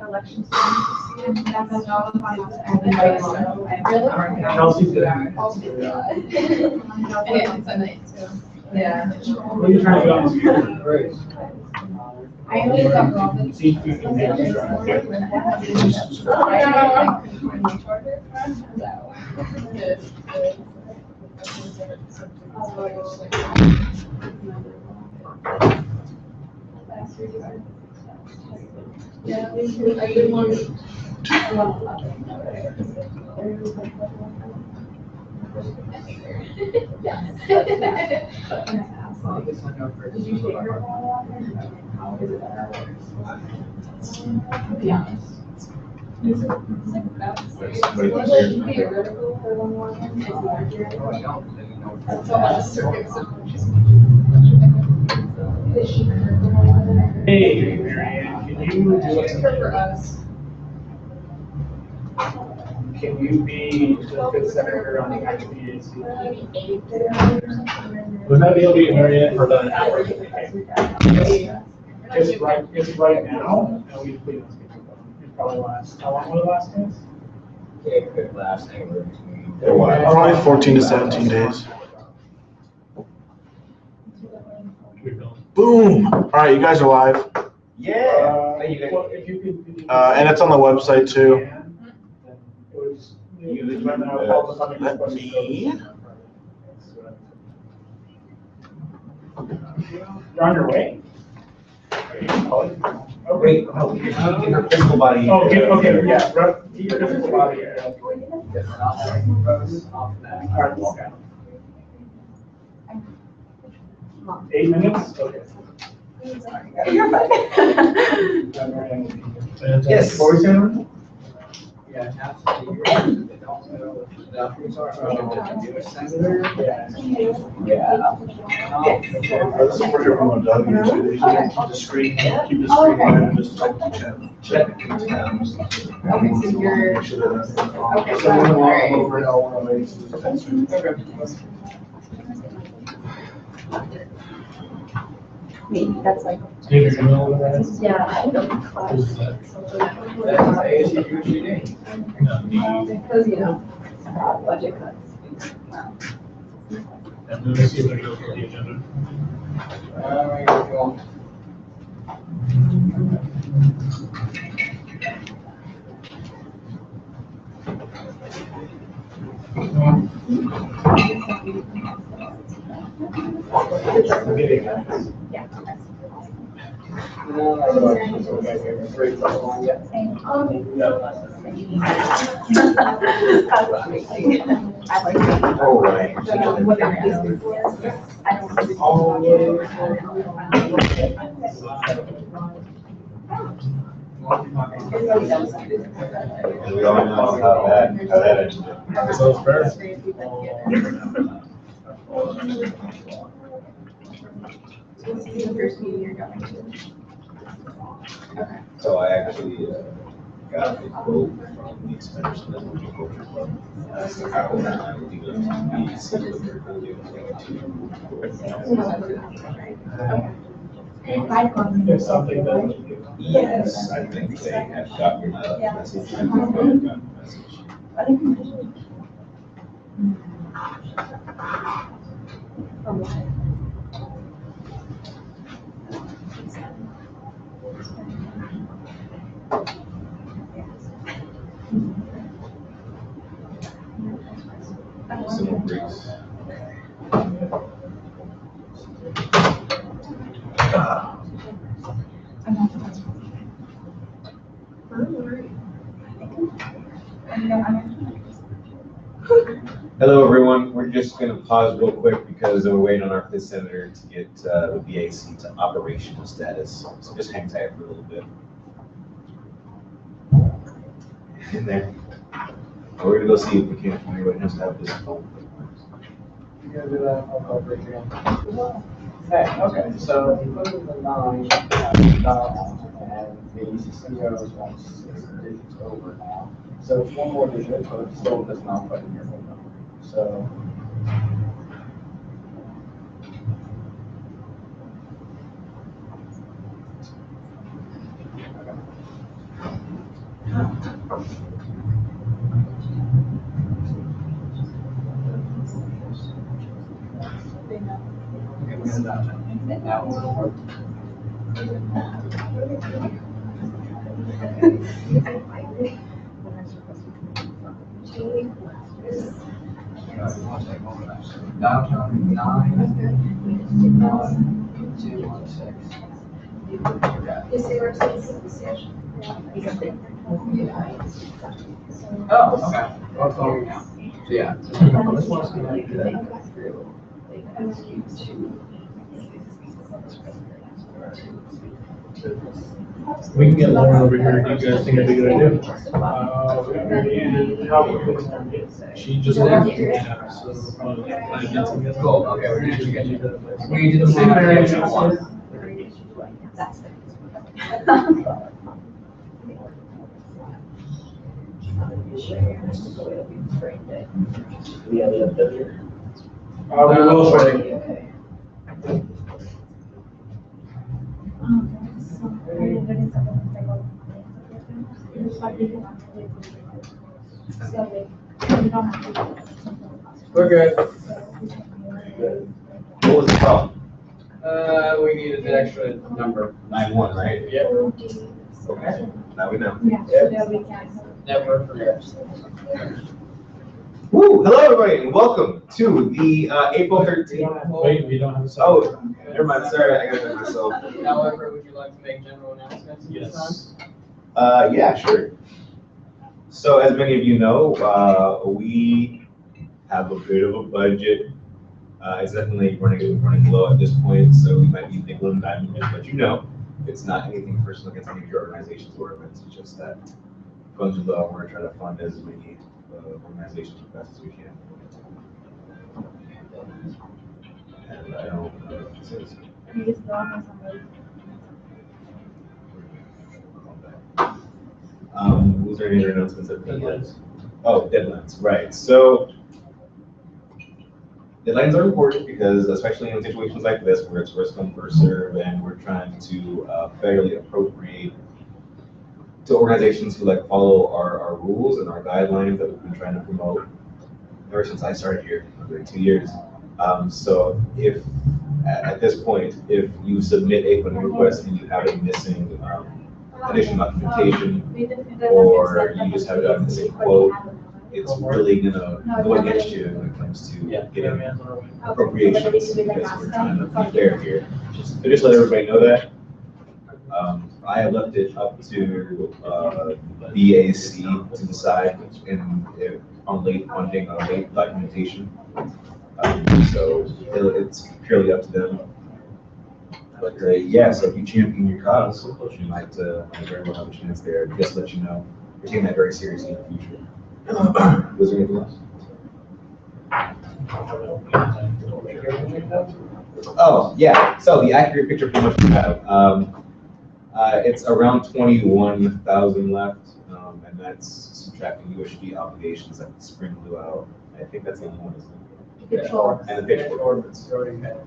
Elections. Chelsea's good. Yeah. What are you trying to do on this year? Great. I only got Robin. See if you can get it. Yeah, I didn't want to. Did you take her? How is it better? Be honest. Hey, Marianne, can you do it? For us. Can you be the fifth senator on the BAC? Would that be able to be Marianne for the hour? Just right now, and we please don't skip it. It probably lasts, how long will it last us? It could last anywhere between. Probably 14 to 17 days. Boom! All right, you guys are live. Yeah. Well, if you could. And it's on the website too. Let me. You're on your way? Oh, wait, no, get her physical body. Oh, okay, yeah, keep your physical body. All right, walk out. 8 minutes? Okay. You're fine. Yes. What were you saying? Yeah, absolutely. They don't know what the documents are. Senator. Yeah. That's for everyone done here too. You can keep the screen on and just check the check the tabs. Okay, so you're. Make sure that that's on. Okay. So we're gonna go over it all the way to the fence. Maybe that's like. David, you know what that is? Yeah, I don't know. That's USGD. Because, you know, budget cuts. And then let's see if I go for the agenda. Yeah. I like that. Oh, right. What they're asking for. I don't We all know how that ended. So it's fair. This is the first meeting you're going to. Okay. So I actually got a quote from the Expense and Agriculture Club. How we go to be see what they're going to do. It's something that. Yes, I think they have gotten the message. I think they've gotten the message. From what? Civil Grease. Hello, everyone. We're just going to pause real quick because we're waiting on our fifth senator to get the BAC to operational status. So just hang tight for a little bit. In there. We're going to go see if we can find anybody else to have this phone. You gonna do that? I'll call Bridget again. Hey, okay, so you put in the 9, and the system goes 6 digits over now. So it's one more digit, but it still does not put in your phone number. So. That will work. Downtown 91216. Oh, okay. What's going now? So yeah. Let's watch the night. We can get Lauren over here. Do you guys think that'd be a good idea? She just left. Yeah, so we'll probably plan to get together. Cool, okay, we're gonna get you. We did the same variation one. We will shortly. We're good. What was the problem? We needed the extra number. 9-1, right? Yep. Okay, now we know. Never forget. Woo, hello everybody, and welcome to the April 13th. Wait, we don't have a second. Oh, never mind, sorry, I gotta do myself. However, would you like to make general announcements at this time? Yes. Yeah, sure. So as many of you know, we have a bit of a budget. It's definitely running low at this point, so we might be nickel and diming it, but you know, it's not anything personal against any of your organizations or events, it's just that funds are low, and we're trying to fund as many organizations as best as we can. And I don't know if it says. Was there any other announcements that deadlines? Oh, deadlines, right. So deadlines are important because, especially in situations like this where it's first come, first serve, and we're trying to fairly appropriate to organizations who like follow our rules and our guidelines that we've been trying to promote ever since I started here, over 2 years. So if at this point, if you submit a funding request and you have a missing additional documentation, or you just have a missing quote, it's really gonna go against you when it comes to getting appropriations, because we're trying to be fair here. So just let everybody know that. I have left it up to BAC to decide on late funding or late documentation. So it's purely up to them. But yeah, so if you champion your cause, you might very well have a chance there. Just to let you know, we're taking that very seriously in the future. Was there anything else? Oh, yeah. So the accurate picture pretty much we have. It's around 21,000 left, and that's subtracting USGD obligations that the spring blew out. I think that's the only one, isn't it? And the pitchfork ordinance.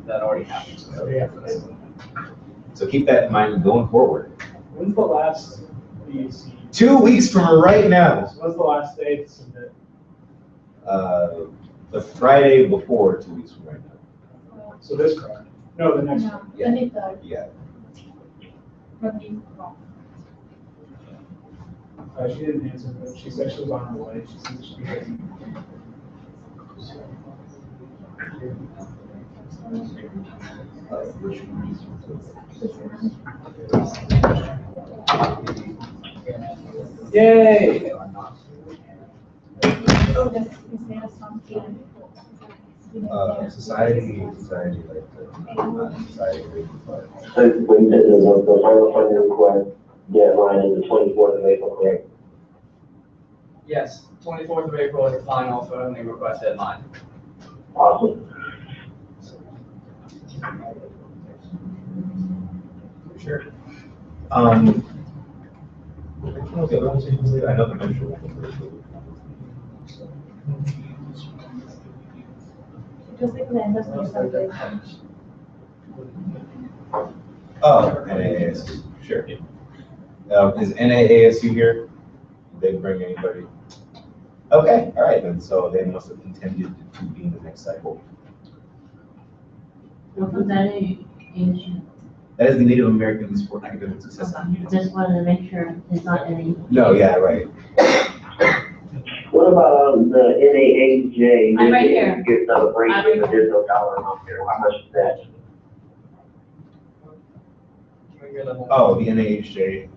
That already happened. So keep that in mind going forward. When's the last BAC? 2 weeks from right now. When's the last day to submit? The Friday before 2 weeks from right now. So this Friday? No, the next one. Yeah. She didn't answer, but she said she was on her way. She said she'd be ready. Yay! Society like society. Since we did the final funding request deadline is the 24th of April, correct? Yes, 24th of April is the final funding request deadline. Awesome. Sure. I know the mention. Oh, NAASU, sure. Is NAASU here? Did they bring anybody? Okay, all right then, so they must have intended to be in the next cycle. Asian? That is the Native Americans for Academic Success Community. Just wanted to make sure there's not any. No, yeah, right. What about, the NAHJ? I'm right here. Get celebration, I'm right but there's no dollar amount there, how much is that? Oh, the NAHJ.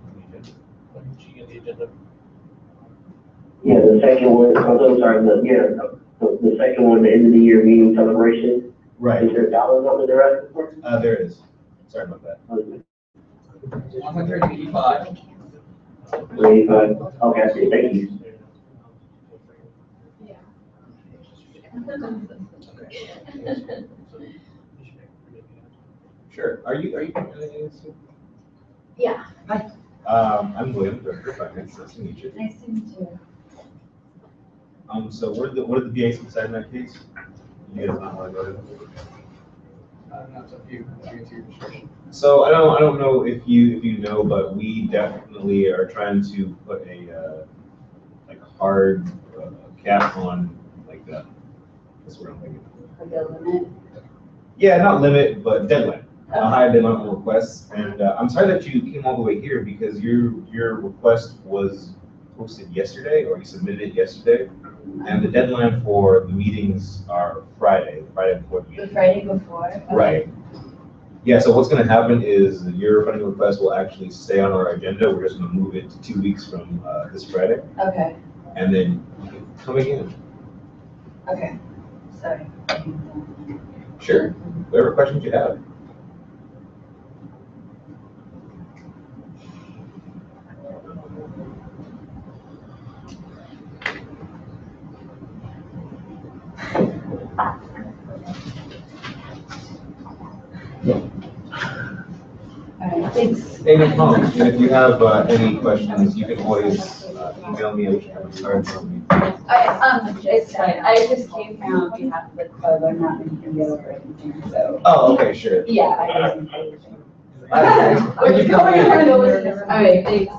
Yeah, the second one, I'm sorry, the second one, the end of the year meeting celebration, Right, is there a dollar number there? there is. Sorry about that. 185. 85, okay, I see, thank you. Sure. Are you? Yeah. I'm William, Director of Finance. Nice to meet you. Nice to meet you. So what did the BAC decide in that case? You guys not want to go to? That's up to you. It's your discretion. So I don't know if you know, but we definitely are trying to put a like a hard cap on like that. That's what I'm thinking. Like a limit? Yeah, not limit, but deadline. A high deadline on requests. And I'm sorry that you came all the way here because your request was posted yesterday, or you submitted it yesterday. And the deadline for the meetings are Friday before the meeting. The Friday before? Okay. Right. Yeah, so what's gonna happen is your funding request will actually stay on our agenda. We're just gonna move it to 2 weeks from this Friday. Okay, And then you can come again. okay, sorry. Sure. Whatever questions you have. All right, thanks. Hey, no problem. And if you have any questions, you can always email me. I wish I had a card for me. It's fine, I just came here on behalf of the club, I'm not making a deal or anything, so. Oh, okay, sure. Yeah, I wasn't. Thank you for coming in. All right, thanks.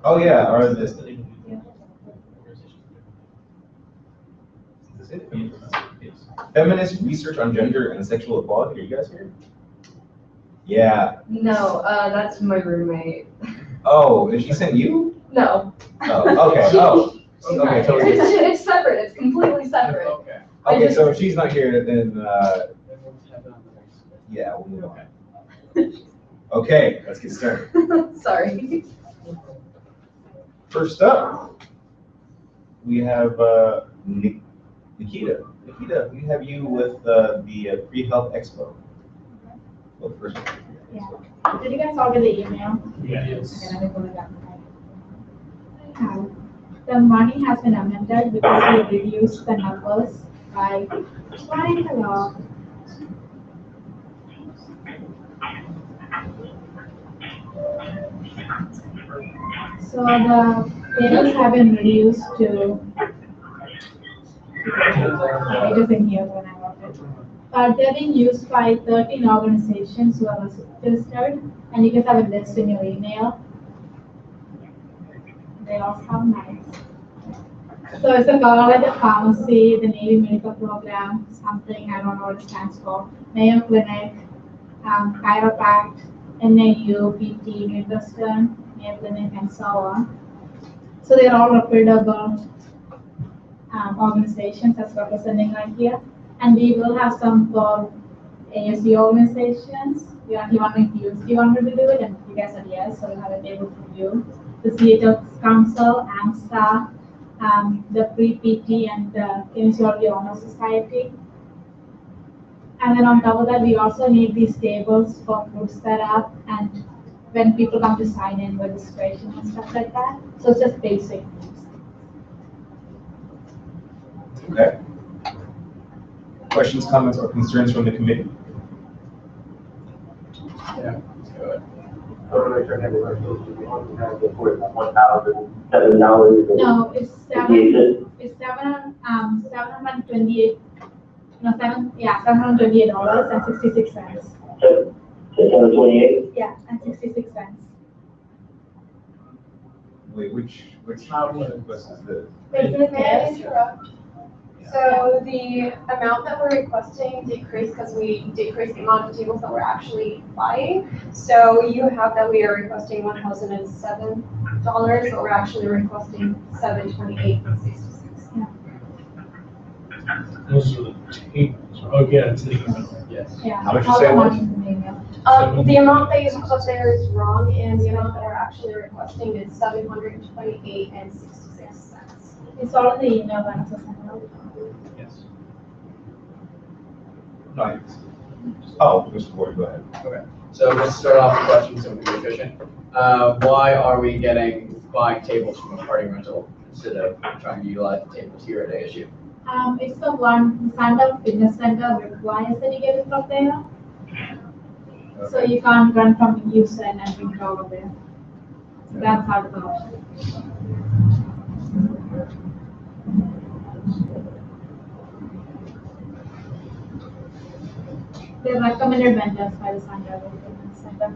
Oh, yeah, or this. Is this it? Feminist research on gender and sexual equality. Are you guys here? Yeah. No, that's my roommate. Oh, did she send you? No. Oh, okay. Oh, okay. So It's separate, it's completely separate. Okay. okay. So if she's not here, then yeah, we'll move on. Okay, let's get started. Sorry. First up, we have Nikita. Nikita, we have you with the Pre-Health Expo. Well, the first one. Yeah. Did you guys all get the email? Yes. Okay, let me pull it up. The money has been amended because we reduced the numbers by quite a lot. So the payments have been reduced to, it is in here when I wrote it. They're being used by 13 organizations who are registered, and you guys have a list in your email. They all sound nice. So it's a college, a pharmacy, the Navy Medical Program, something, I don't know what it stands for, Mayo Clinic, Chiropract, NAU, PT, Midwestern, Mayo Clinic, and so on. So they're all reputable organizations that's representing right here. And we will have some for ASD organizations. You want me to do it? And you guys said yes, so we'll have a table for you. The CHS Council, AMSTA, the Pre-PT, and the Kinesiology Honor Society. And then on top of that, we also need these tables for food setup and when people come to sign in registration and stuff like that. So it's just basic things. Okay. Questions, comments, or concerns from the committee? Yeah, let's go ahead. No, it's $728. No, $728.66. So 728? Yeah, and 66 cents. Wait, which request is this? May I interrupt? So the amount that we're requesting decreased because we decreased the amount of tables that we're actually buying. So you have that we are requesting $1,007, but we're actually requesting $728.66. Those are the tables. Oh, yeah, it's the email. Yes. Yeah. How much you all say the it was? ones in the email. The amount that you have up there is wrong, and the amount that we're actually requesting is $728.66. It's all in the email that I sent out. Yes. No, oh, Mr. Boyd, go ahead. Okay, so let's start off with questions so we can be efficient. Why are we buying tables from a party rental instead of trying to utilize the tables here at ASU? It's the one, Santa Fitness Center requires that you get it from there. So you can't run from Houston and bring it over there. So that's how it goes. They're recommended vendors by the Santa Fitness Center.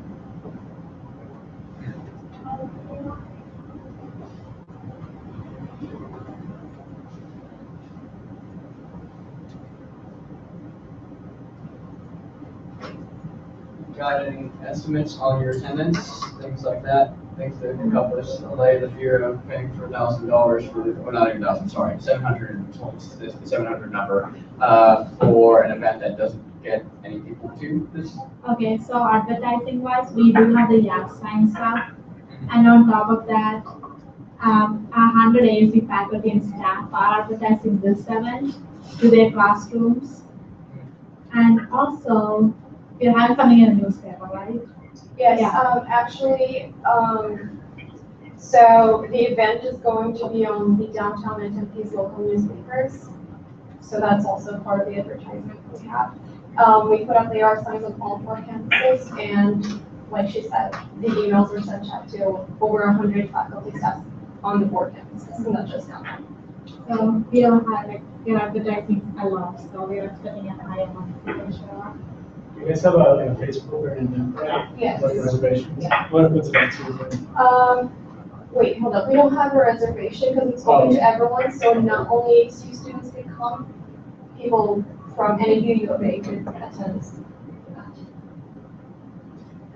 Got any estimates on your attendance, things like that? Things that can help us allay the fear of paying for $1,000 for, well, not even 1,000, sorry, 720, the 700 number, for an event that doesn't get any people to this? Okay, so advertising wise, we do have the yard sign stuff. And on top of that, 100 ASC faculty and staff are advertising this event to their classrooms. And also, we're having something in the newspaper, right? Yes, Yeah. actually, so the event is going to be on the downtown and Tempe's local newspapers. So that's also part of the advertisement we have. We put up the yard signs on all 4 campuses, and like she said, the emails were sent out to over 100 faculty staff on the 4 campuses, and that's just downtown. So we don't have, like, we're advertising a lot, so we're expecting a high amount of people to show up. You guys have a Facebook or an event? Yes. Like reservations? Yeah. What's events are you doing? Wait, hold up, we don't have a reservation because it's open to everyone, so not only ASU students can come, people from any U of A could attend.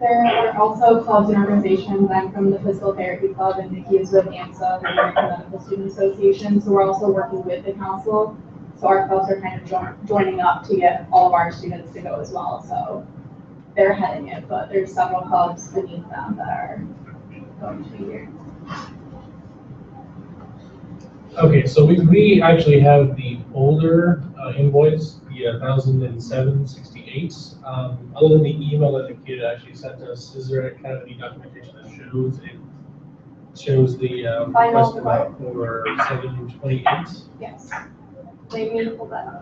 There are also clubs and organizations. I'm from the Physical Therapy Club, and Nikki is with AMSA, the American Medical Student Association, so we're also working with the council. So our clubs are kind of joining up to get all of our students to go as well, so they're heading it, but there's several clubs beneath them that are going to be here. Okay, so we actually have the older invoice, the 1,007.68. Other than the email that the kid actually sent us, is there kind of any documentation that shows the request amount for 728? Yes. Let me pull that up.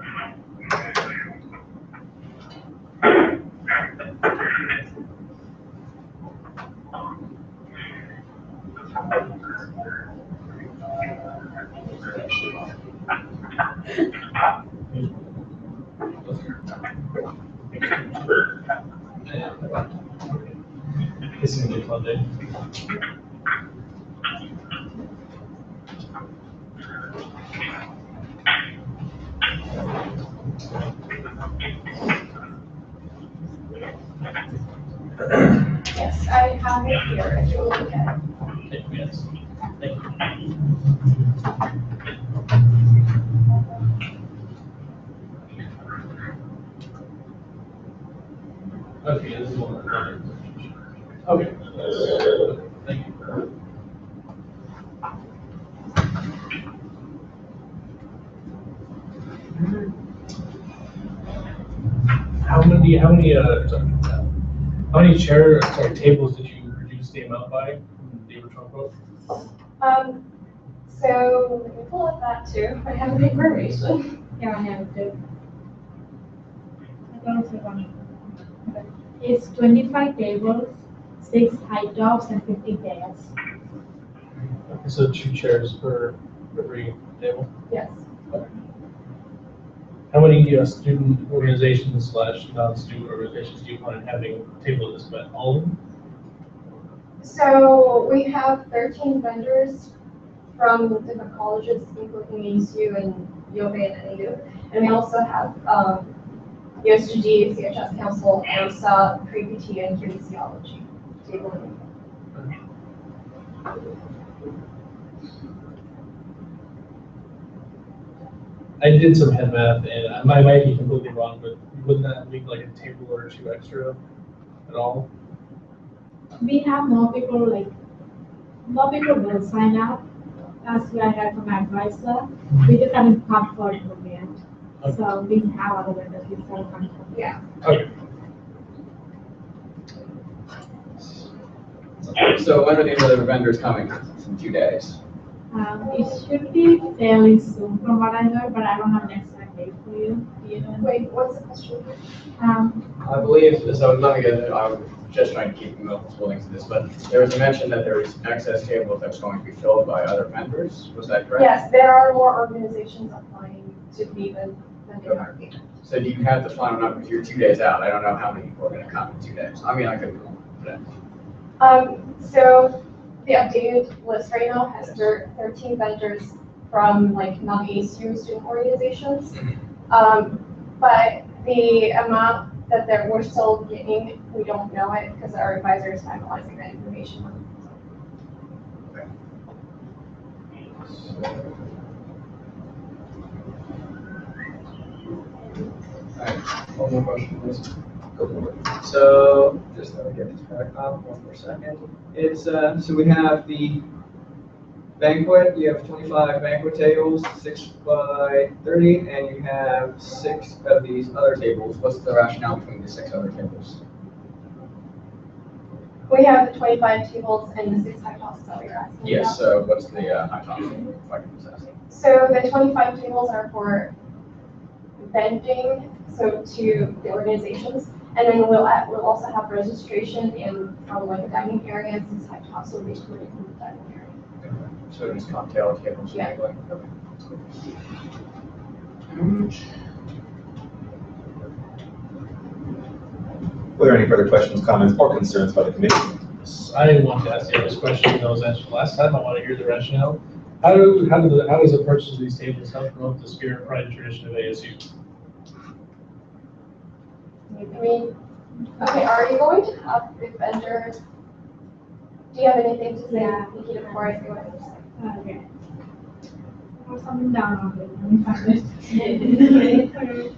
This is gonna be fun day. Yes, I have it here, if you look at it. Yes. Thank you. Okay, this is one. Okay. Thank you. How many tables did you reduce the amount by from the original quote? So let me pull up that too. I have the information. Yeah, I have it too. I don't see one. It's 25 tables, 6 high tops, and 50 chairs. Okay, so 2 chairs per every table? Yes. How many student organizations / non-student organizations do you plan on having table this event? All of them? So we have 13 vendors from different colleges, including ASU and U of A and NAU. And we also have USGD, CHS Council, ARSA, Pre-PT, and Kinesiology. Table. I did some head math, and I might be completely wrong, but wouldn't that make like a table or two extra at all? We have more people will sign up, as I heard from my advisor. We just haven't confirmed them yet. Okay. So we have other vendors we still confirmed. Yeah. Okay. So when are these other vendors coming? In 2 days. It should be fairly soon from what I heard, but I don't have an exact date for you. Do you know? Wait, what's the question? I believe, so let me get it, I'm just trying to keep multiple links to this, but there was a mention that there was excess tables that's going to be filled by other vendors, was that correct? Yes, there are more organizations applying to be the vendor market. So do you have the final numbers? You're 2 days out, I don't know how many people are gonna come in 2 days. I mean, I could, but So the updated list right now has 13 vendors from like non-ASU student organizations. But the amount that we're still getting, we don't know it because our advisor is finalizing that information. One more question, please. Go for it. So, just let me get this back up one more second. It's, so we have the banquet, you have 25 banquet tables, 6 by 30, and you have 6 of these other tables. What's the rationale between the 6 other tables? We have the 25 tables and the 6 high tops that we were asking Yes, about. so what's the high top? If I can just ask. So the 25 tables are for vending, so to the organizations. And then we'll also have registration in from like a dining area and 6 high tops, so basically in the dining area. So just cocktail tables? Yeah. Okay. Were there any further questions, comments, or concerns by the committee? I want to ask the other question that was answered last time. I want to hear the rationale. How does the purchase of these tables help promote the spirit, pride, and tradition of ASU? I mean, okay, are you going to have the vendors? Do you have anything to say, Yeah. Nikita, before I say what I'm saying? Okay. Or something down on it. Let me find it.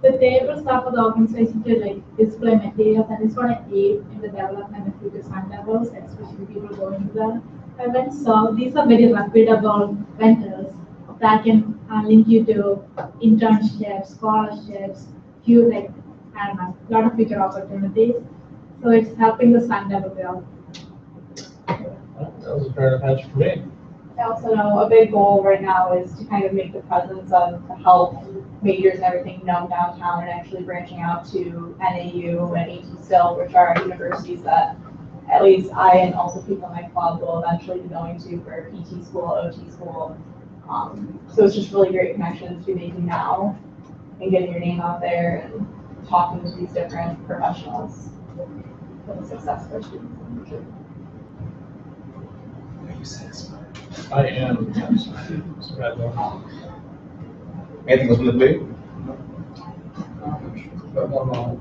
The tables are for the organization to like display materials, and it's going to aid in the development of future fund levels, especially people going to the events. So these are very reputable vendors that can link you to internships, scholarships, few like I don't know, a lot of future opportunities. So it's helping the fund level build. That was a fair enough answer for me. I also know a big goal right now is to kind of make the presence of the health majors and everything known downtown, and actually branching out to NAU and AT Still, which are universities that at least I and also people in my club will eventually be going to for PT school, OT school. So it's just really great connections to be making now and getting your name out there and talking to these different professionals for the success of our students in the future. Are you satisfied? I am. Anything else from the committee? But one more.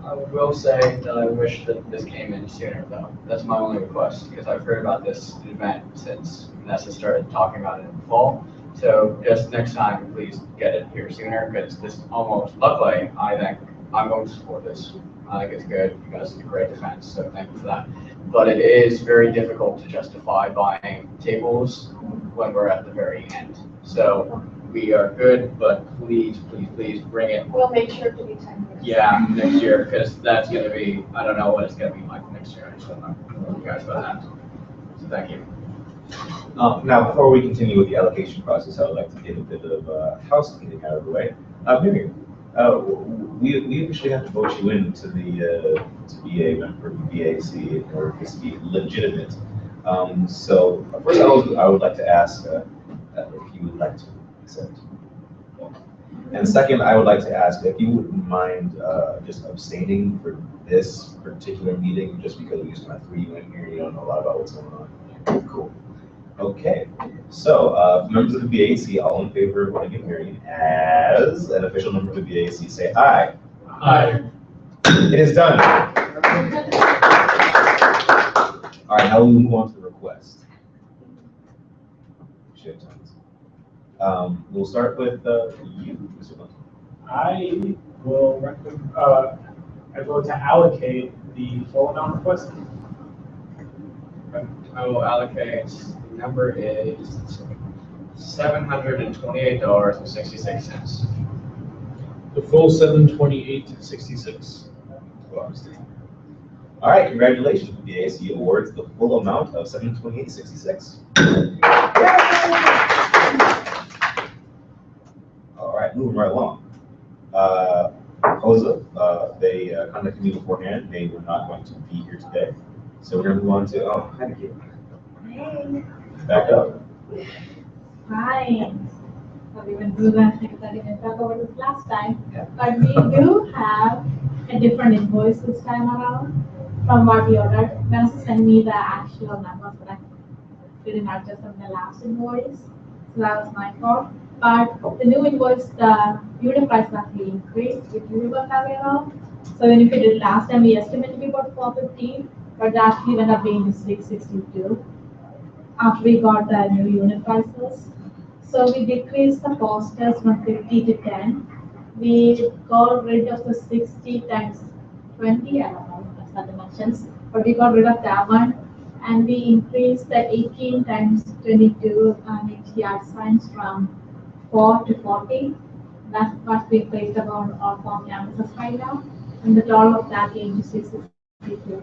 I will say that I wish that this came in sooner though. That's my only request, because I've heard about this event since Vanessa started talking about it in the fall. So just next time, please get it here sooner, because this almost, luckily, I think I'm going to support this. I think it's good. You guys did a great defense, so thank you for that. But it is very difficult to justify buying tables when we're at the very end. So we are good, but please, please, please bring it. We'll make sure to be 10 minutes. Yeah, next year, because that's going to be, I don't know what it's going to be like next year. I just don't know what you guys about that. So thank you. Now, before we continue with the allocation process, I would like to get a bit of housekeeping out of the way. Miriam, we officially have to vote you in to the to be a member of the BAC in order for this to be legitimate. So first, I would like to ask if you would like to accept. And second, I would like to ask if you wouldn't mind just abstaining for this particular meeting, just because we just kind of threw you in here and you don't know a lot about what's going on. Cool. Okay, so members of the BAC, all in favor of running a hearing as an official member of the BAC, say aye. Aye. It is done. All right, now we move on to the request. Shit tons. We'll start with you, Mr. Bunton. I will recommend, I vote to allocate the full amount requested. I will allocate, the number is $728.66. The full 728.66. All right, congratulations. The BAC awards the full amount of $728.66. All right, moving right along. Jose, they contacted me beforehand. They were not going to be here today. So we're going to move on to, oh, thank you. Back up. Fine. So we went through that, because I didn't talk about this last time. Yeah. But we do have a different invoice this time around from what we ordered. Vanessa sent me the actual numbers, but I didn't adjust on the last invoice. So that was my fault. But the new invoice, the unit price actually increased, if you remember that way around. So when you did it last time, we estimated to be about 450, but that actually ended up being 662 after we got the new unit prices. So we decreased the posters from 50 to 10. We got rid of the 60 times 20, I don't know, that's not dimensions, but we got rid of that one. And we increased the 18 times 22 HDR signs from 4 to 40. That's what we placed about all 4 campuses right now. And the total of that came to 662.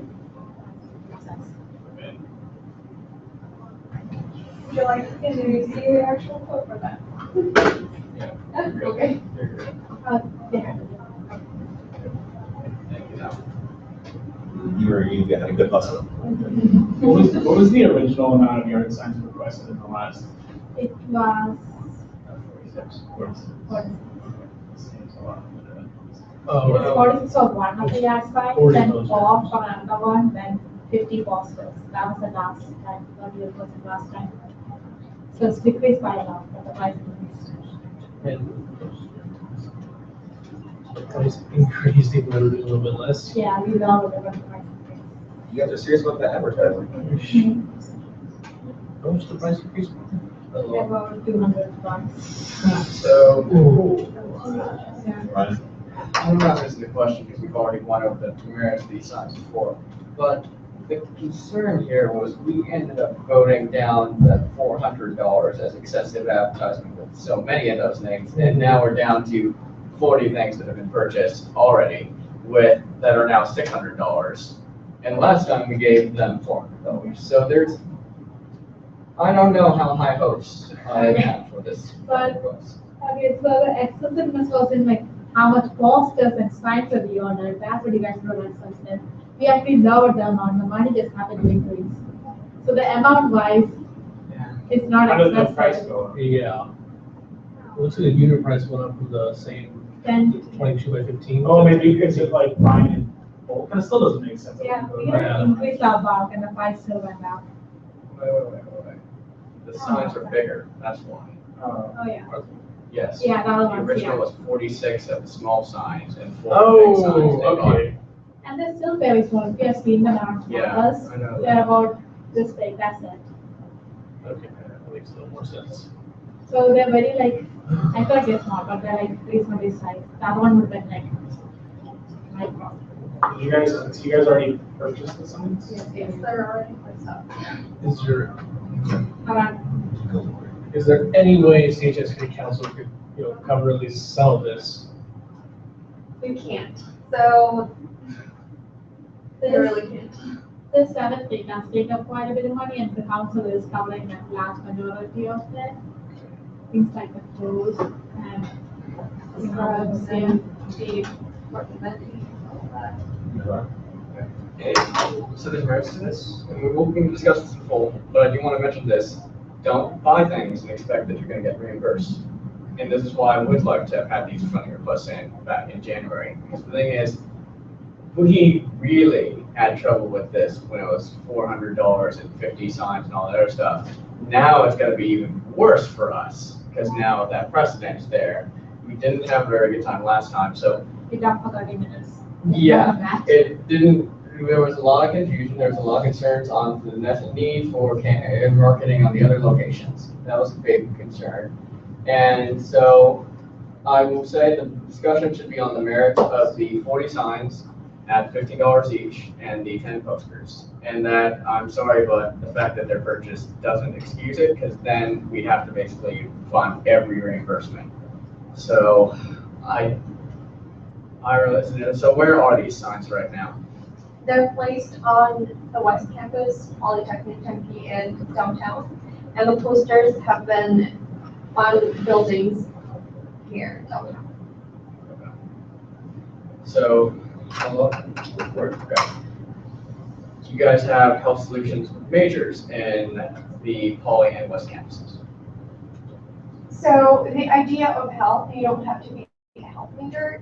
Would you like to see the actual quote for that? Yeah. Okay. Yeah. Thank you. You had a good hustle. What was the original amount of yard signs requested in the last? It was 46. Seems a lot. It's 46 for one of the yard signs, 40 then posters. 4 for another one, then 50 posters. That was the last time, what we was the last time. So it's decreased by a lot, but the price increased. And the price increased even though it was a little bit less. Yeah, we all remember the price increase. You guys are serious about that advertising? How much the price increase? About $200. So, Ryan? I'm not missing the question because we've already went over the merits of these signs before. But the concern here was we ended up voting down that $400 as excessive advertising with so many of those things. And now we're down to 40 things that have been purchased already that are now $600. And last time we gave them $400. So I don't know how high hopes I have for this request. Okay, so the excessiveness was in like how much posters and signs are we ordered. That's what you guys wrote excessive. We actually lowered the amount, the money just happened to increase. So the amount wise, it's not How did the price excessive. go up? Yeah. Looks like the unit price went up from the same 22 by 15. Oh, maybe because it's like buying in bulk, and it still doesn't make sense. Yeah, we Yeah. increased our bulk and the price still went up. Wait. The signs are bigger, that's why. Oh, yeah. Yes. Yeah, the other The ones, original yeah. was 46 of the small signs and 4 big signs. Oh, They bought. okay. And they're still very small. If you have seen them around Yeah, us, I know they're that. about this big, that's it. Okay, that makes a little more sense. So they're very like, I thought they're small, but they're like reasonably sized. That one would have been like micro. Did you guys already purchased the signs? Yes, they're already placed up. Is there any way CHS City Council could, cover at least some of this? We can't. So we really can't. This seven they can take up quite a bit of money, and the council is covering the large majority of it. Things like the food and scrubs and the Okay, so there's merits to this, and we can discuss this in full, but I do want to mention this. Don't buy things and expect that you're going to get reimbursed. and this is why I would like to have had these funding requests in back in January. Because the thing is, we really had trouble with this when it was $400 and 50 signs and all that other stuff. Now it's going to be even worse for us because now that precedent is there. We didn't have a very good time last time, so. We talked for 30 minutes. Yeah, it didn't, there was a lot of confusion, there was a lot of concerns on the need for marketing on the other locations. That was a big concern. And so I will say the discussion should be on the merits of the 40 signs at $50 each and the 10 posters. And that, I'm sorry, but the fact that they're purchased doesn't excuse it, because then we have to basically fund every reimbursement. So so where are these signs right now? They're placed on the West Campus, Polytechnic Tempe, and downtown. And the posters have been on buildings here downtown. So, you guys have health solutions majors in the Poly and West campuses. So the idea of health, you don't have to be a health major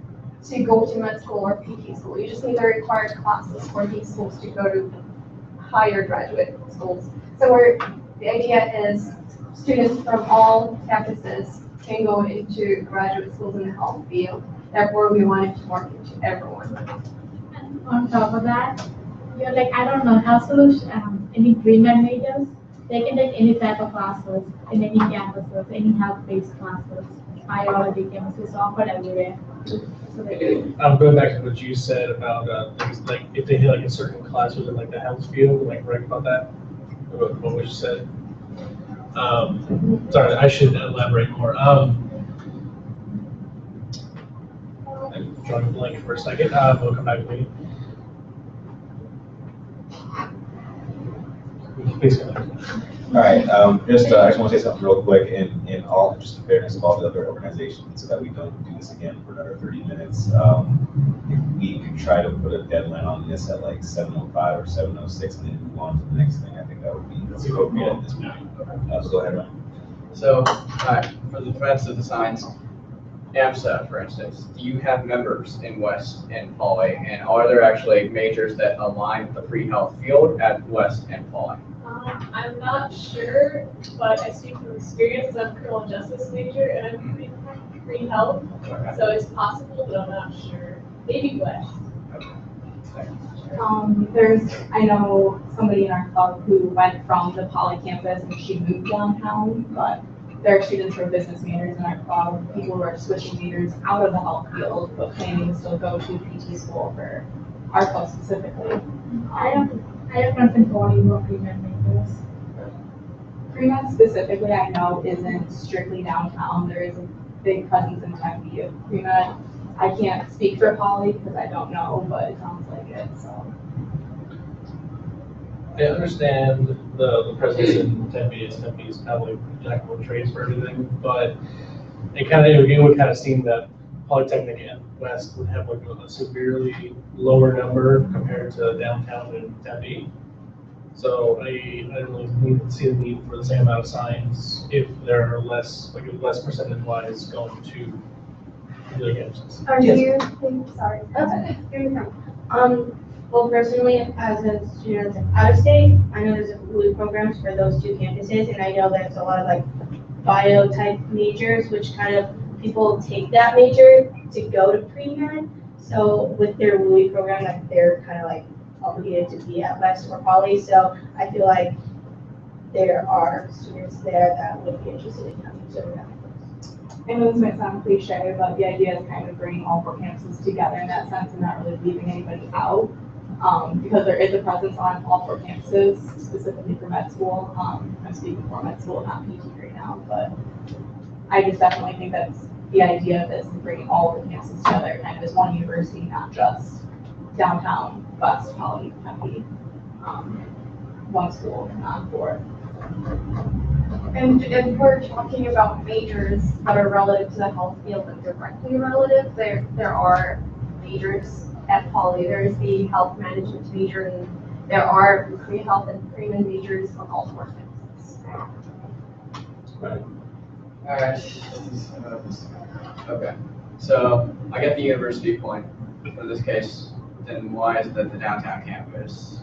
to go to med school or PT school. You just need the required classes for these schools to go to higher graduate schools. So the idea is students from all campuses can go into graduate schools in the health field. Therefore, we wanted to market to everyone. And on top of that, you're like, I don't know, health solution, any pre-med majors, they can take any type of classes in any campuses, any health-based classes, biology, chemistry, it's offered everywhere. So I'm going back to what you said about things like if they hit like a certain class within like the health field, like right about that, what you said. Sorry, I should elaborate more. I'm drawing a blank for a second. We'll come back to me. Please go ahead. All right, I just want to say something real quick in all, just in fairness of all the other organizations, so that we don't do this again for another 30 minutes. If we could try to put a deadline on this at like 7:05 or 7:06 and then move on to the next thing, I think that would be appropriate at this point. So go ahead, Ryan. So, for the defense of the signs, AMSA, for instance, do you have members in West and Poly, and are there actually majors that align with the pre-health field at West and Poly? I'm not sure, but I speak from experience. I'm a criminal justice major and I'm pre-health, so it's possible, but I'm not sure. Maybe West. I know somebody in our club who went from the Poly campus and she moved downtown, but there are students who are business majors in our club, people who are switching majors out of the health field, but planning to still go to PT school for our club specifically. I have friends in Poly who are pre-med majors. Pre-med specifically, I know isn't strictly downtown. There is a big presence in Tempe of pre-med. I can't speak for Poly because I don't know, but it sounds like it, so. I understand the presence in Tempe is probably jack of all trades for everything, but it would kind of seem that Polytechnic and West would have like a severely lower number compared to downtown and Tempe. So I don't really see the need for the same amount of signs if there are less percentage-wise going to the campuses. Are you, sorry, Well, personally, as a student out of state, I know there's WUI programs for those two campuses, and I know there's a lot of like bio type majors, which kind of people take that major to go to pre-med. So with their WUI program, like they're kind of like obligated to be at West or Poly. So I feel like there are students there that would be interested in coming to that. I know this might sound cliche, but the idea is kind of bringing all four campuses together in that sense and not really leaving anybody out. Because there is a presence on all four campuses, specifically for med school. I'm speaking for med school, not PT right now, but I just definitely think that's the idea of this, bringing all the campuses together, kind of as one university, not just downtown, West, Poly, Tempe, one school, not four. And if we're talking about majors that are relative to the health field and directly relative, there are majors at Poly. There's the health management major, and there are pre-health and pre-med majors on all four campuses. Right. Alright. Okay, so I get the university point. In this case, then why is it that the downtown campus,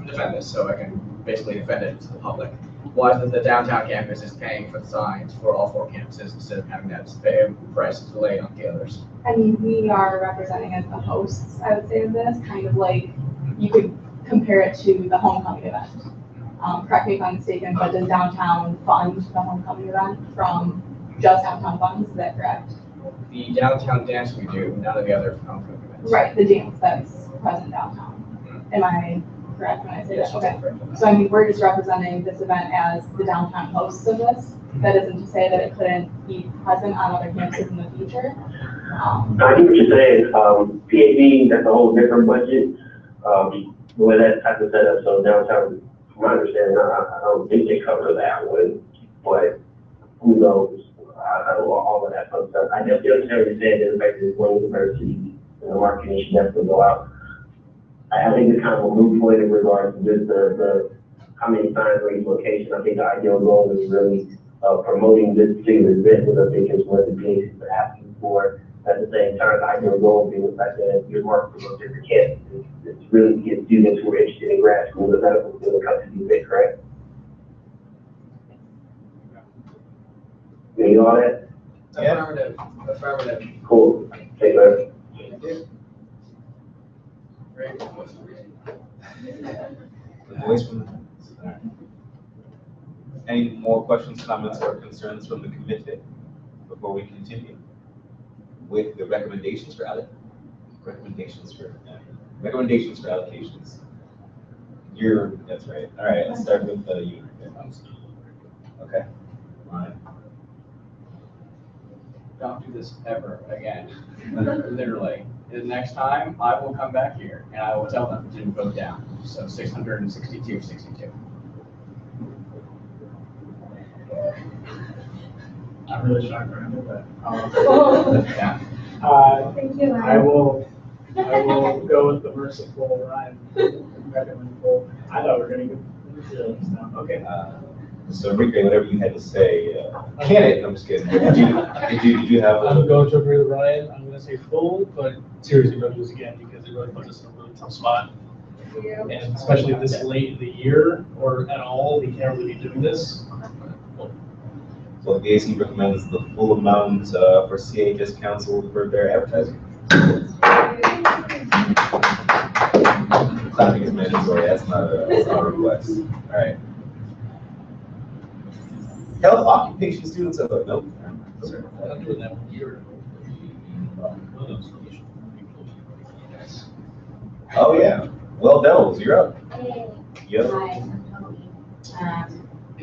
defend this so I can basically defend it to the public. Why is it the downtown campus is paying for the signs for all 4 campuses instead of having that price delayed on the others? I mean, we are representing as the hosts, I would say, of this, kind of like, you could compare it to the homecoming event. Correct me if I'm mistaken, but does downtown fund the homecoming event from just downtown funds, is that correct? The downtown dance we do, none of the other homecoming events. Right, the dance that's present downtown. Am I correct when I say that? Okay. So I mean, we're just representing this event as the downtown hosts of this. That isn't to say that it couldn't be present on other campuses in the future. I get what you're saying. PAB, that's a whole different budget. The way that type of setup, so downtown, from my understanding, I don't think they cover that one, but who knows? I don't know all of that fun stuff. I definitely understand what you're saying, that the fact that it's one university and the marketing should definitely go out. I think it's kind of a moot point in regards to just the how many signs for each location. I think the ideal goal is really promoting this particular event, which I think is what the BACs are asking for. At the same time, the ideal goal being the fact that you're marketing on different campuses. It's really to get students who are interested in grad school and medical school to come to the event, correct? You need all that? Affirmative, affirmative. Cool. Take care. Great. Voice from any more questions, comments, or concerns from the committee before we continue with the recommendations for recommendations for allocations? That's right. All right, let's start with you. Okay. All right. Don't do this ever again. Literally. The next time, I will come back here and I will tell them it didn't go down. So 662.62. I'm really shocked around it, but, Yeah. Thank you, I will go with the merciful Ryan. Recommendable. I thought we were gonna get zero this time. Okay. So Enrique, whatever you had to say, can it? I'm just kidding. Did you have? I'm going to agree with Ryan. I'm going to say full, but seriously, don't do this again because it really puts us in a really tough spot. And especially this late in the year or at all, we can't really be doing this. So the BAC recommends the full amount for CHS Council for their advertising. I think it's mandatory. That's not a request. All right. Health occupation students are like, nope. I'm doing that 1 year. Oh yeah. Well, Bells, you're up. Yep. Hi, I'm Tony.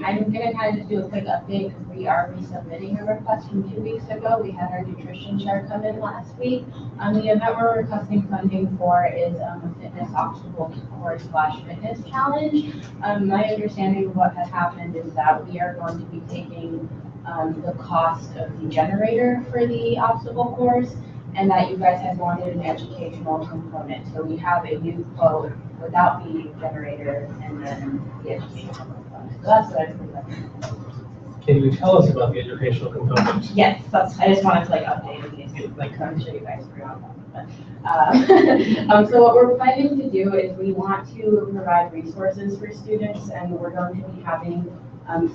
I'm gonna kind of just do a quick update because we are resubmitting a request from 2 weeks ago. We had our nutrition share come in last week. The event we're requesting funding for is a fitness obstacle course / fitness challenge. My understanding of what has happened is that we are going to be taking the cost of the generator for the obstacle course, and that you guys had wanted an educational component. So we have a new quote without the generator and then the educational component. So that's what I presented. Can you tell us about the educational component? Yes, I just wanted to update in case, I'm sure you guys forgot about it. But, so what we're planning to do is we want to provide resources for students, and we're going to be having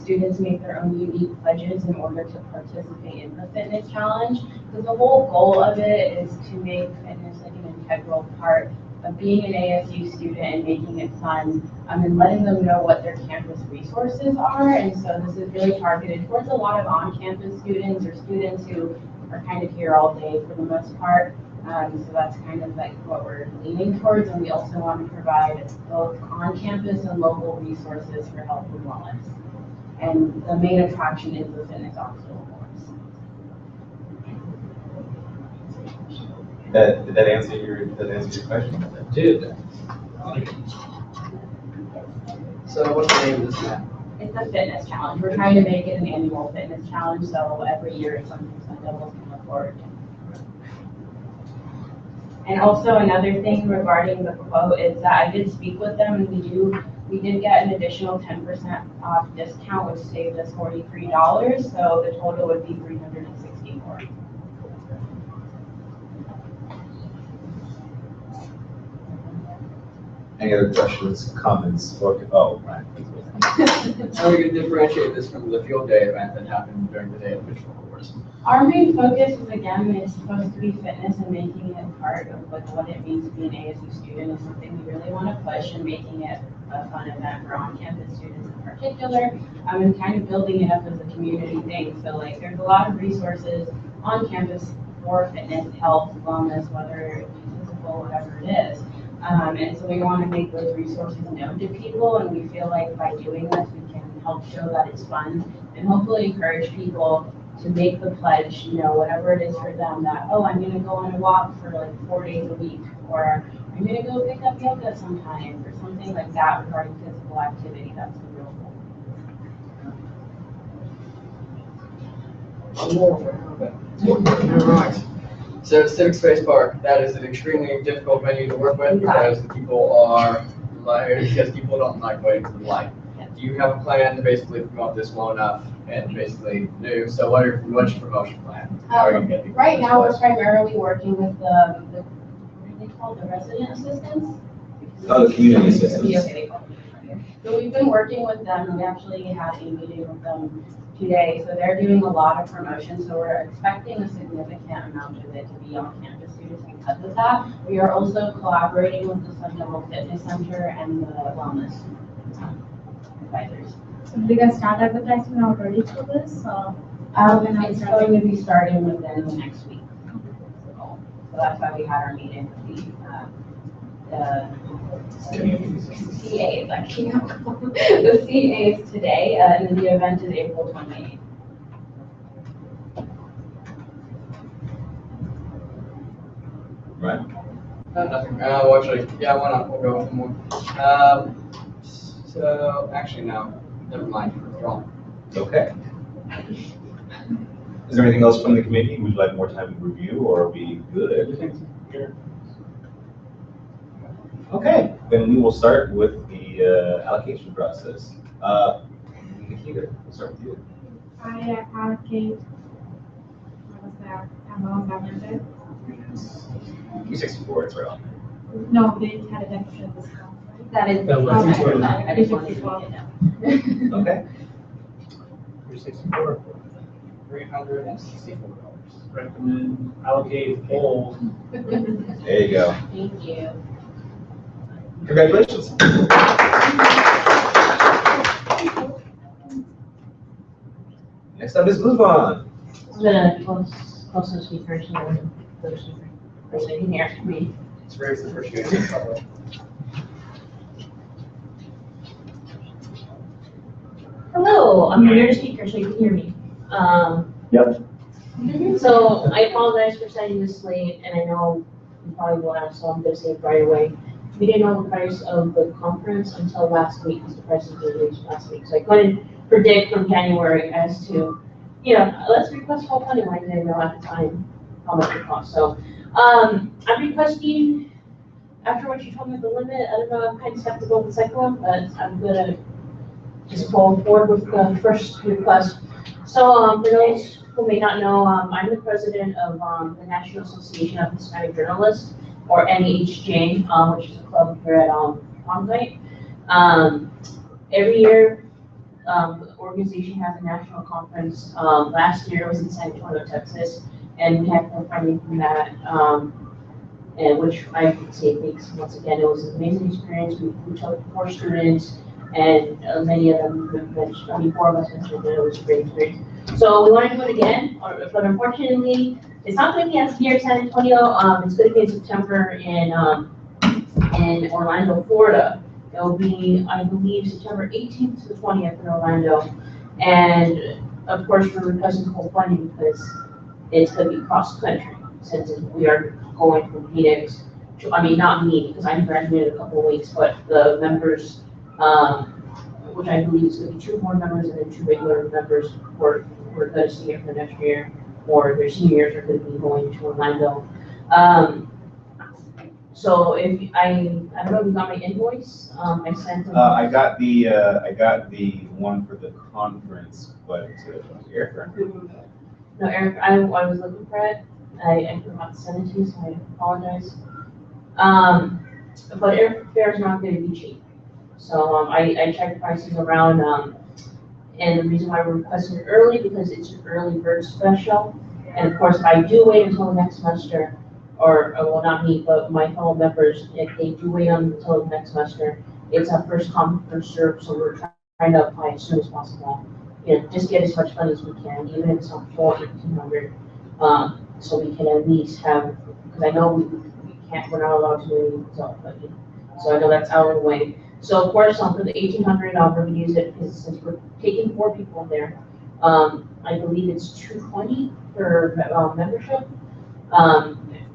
students make their own unique pledges in order to participate in the fitness challenge. Because the whole goal of it is to make fitness an integral part of being an ASU student and making it fun, and letting them know what their campus resources are. And so this is really targeted towards a lot of on-campus students or students who are kind of here all day for the most part. So that's kind of what we're leaning towards. And we also want to provide both on-campus and local resources for health and wellness. And the main attraction is the fitness obstacle course. Did that answer your question? It did. So what's the name of this map? It's a fitness challenge. We're trying to make it an annual fitness challenge, so every year it's something some doubles can look forward to. And also another thing regarding the quote is that I did speak with them and we did get an additional 10% off discount, which saved us $43. So the total would be $364. Any other questions, comments, or, oh, Ryan, please. How are we gonna differentiate this from the field day event that happened during the day of official awards? Our main focus is, again, it's supposed to be fitness and making it part of like what it means to be an ASU student is something we really want to push and making it a fun event for on-campus students in particular. And kind of building it up as a community thing. So like there's a lot of resources on campus for fitness, health, wellness, whether it be physical, whatever it is. And so we want to make those resources known to people, and we feel like by doing this, we can help show that it's fun and hopefully encourage people to make the pledge, you know, whatever it is for them that, oh, I'm going to go on a walk for like 4 days a week, or I'm going to go pick up yoga sometime, or something like that regarding physical activity. That's the real goal. All right. So Civic Space Park, that is an extremely difficult venue to work with because the people are because people don't like waiting for the light. Do you have a plan to basically promote this well enough and basically do? So what's your promotion plan? How are you getting Right now, we're primarily working with the what are they called, the resident assistants? Oh, the community assistants. Okay, they call them. So we've been working with them. We actually had a meeting with them today. So they're doing a lot of promotion. So we're expecting a significant amount of it to be on campus students because of that. We are also collaborating with the Sun Devil Fitness Center and the wellness advisors. So do you guys start advertising already for this? It's going to be starting within the next week. So that's why we had our meeting with the CAs, I can't the CAs today, and then the event is April 28th. Right. Nothing. Well, actually, yeah, why not? We'll go with one more. So actually, no. Never mind. Wrong. Okay. Is there anything else from the committee? Would you like more time to review, or are we good? Okay, then we will start with the allocation process. Nikita, we'll start with you. I allocate, what was that, amount budgeted? 264, it's right on there. No, they had an extra discount, right? That is. That was- Okay. I just wanted to make it known. Okay. 364. $364. Recommend allocate full. There you go. Thank you. Congratulations. Next up is move on. I'm gonna close the speakers so they can hear me. It's very appreciated. Hello, I'm your nearest speaker so you can hear me. Yep. So I apologize for setting this late, and I know you probably will ask, so I'm gonna say it right away. We didn't know the price of the conference until last week, because the prices were released last week. So I couldn't predict from January as to, you know, let's request fall funding. I didn't know at the time how much it cost. So I'm requesting, after what you told me the limit, I don't know, I'm kind of skeptical of the second one, but I'm gonna just go forward with the first request. So for those who may not know, I'm the president of the National Association of Hispanic Journalists, or NAHJ, which is a club here at Onsite. Every year, the organization has a national conference. Last year it was in San Antonio, Texas, and we had no funding from that, and which I could say thanks once again. It was an amazing experience. We took 4 students, and many of them mentioned, I mean, 4 of us mentioned that it was a great experience. So we want to do it again, but unfortunately, it's not going to be at here in San Antonio. It's going to be in September in Orlando, Florida. It will be, I believe, September 18th to the 20th in Orlando. And of course, we're requesting full funding because it's going to be cross country, since we are going from Phoenix to, I mean, not me, because I graduated a couple of weeks, but the members, which I believe is going to be 2 more members and then 2 regular members who are going to see it for next year, or their senior years are going to be going to Orlando. So I don't know if you got my invoice, I sent them. I got the one for the conference, but airfare. No, Eric, I was looking for it, I forgot to send it to you, so I apologize. But airfare is not gonna be cheap. So, I checked prices around, and the reason why we're requesting it early, because it's an early bird special. And of course, if I do wait until next semester, or well, not me, but my fellow members, if they do wait until next semester, it's a first come, first served, so we're trying to apply as soon as possible. You know, just get as much money as we can, even if it's not full 1,800, so we can at least have, because I know we're not allowed to do it, so I know that's out of the way. So of course, for the 1,800, I'm going to use it because since we're taking 4 people there, I believe it's $220 for membership,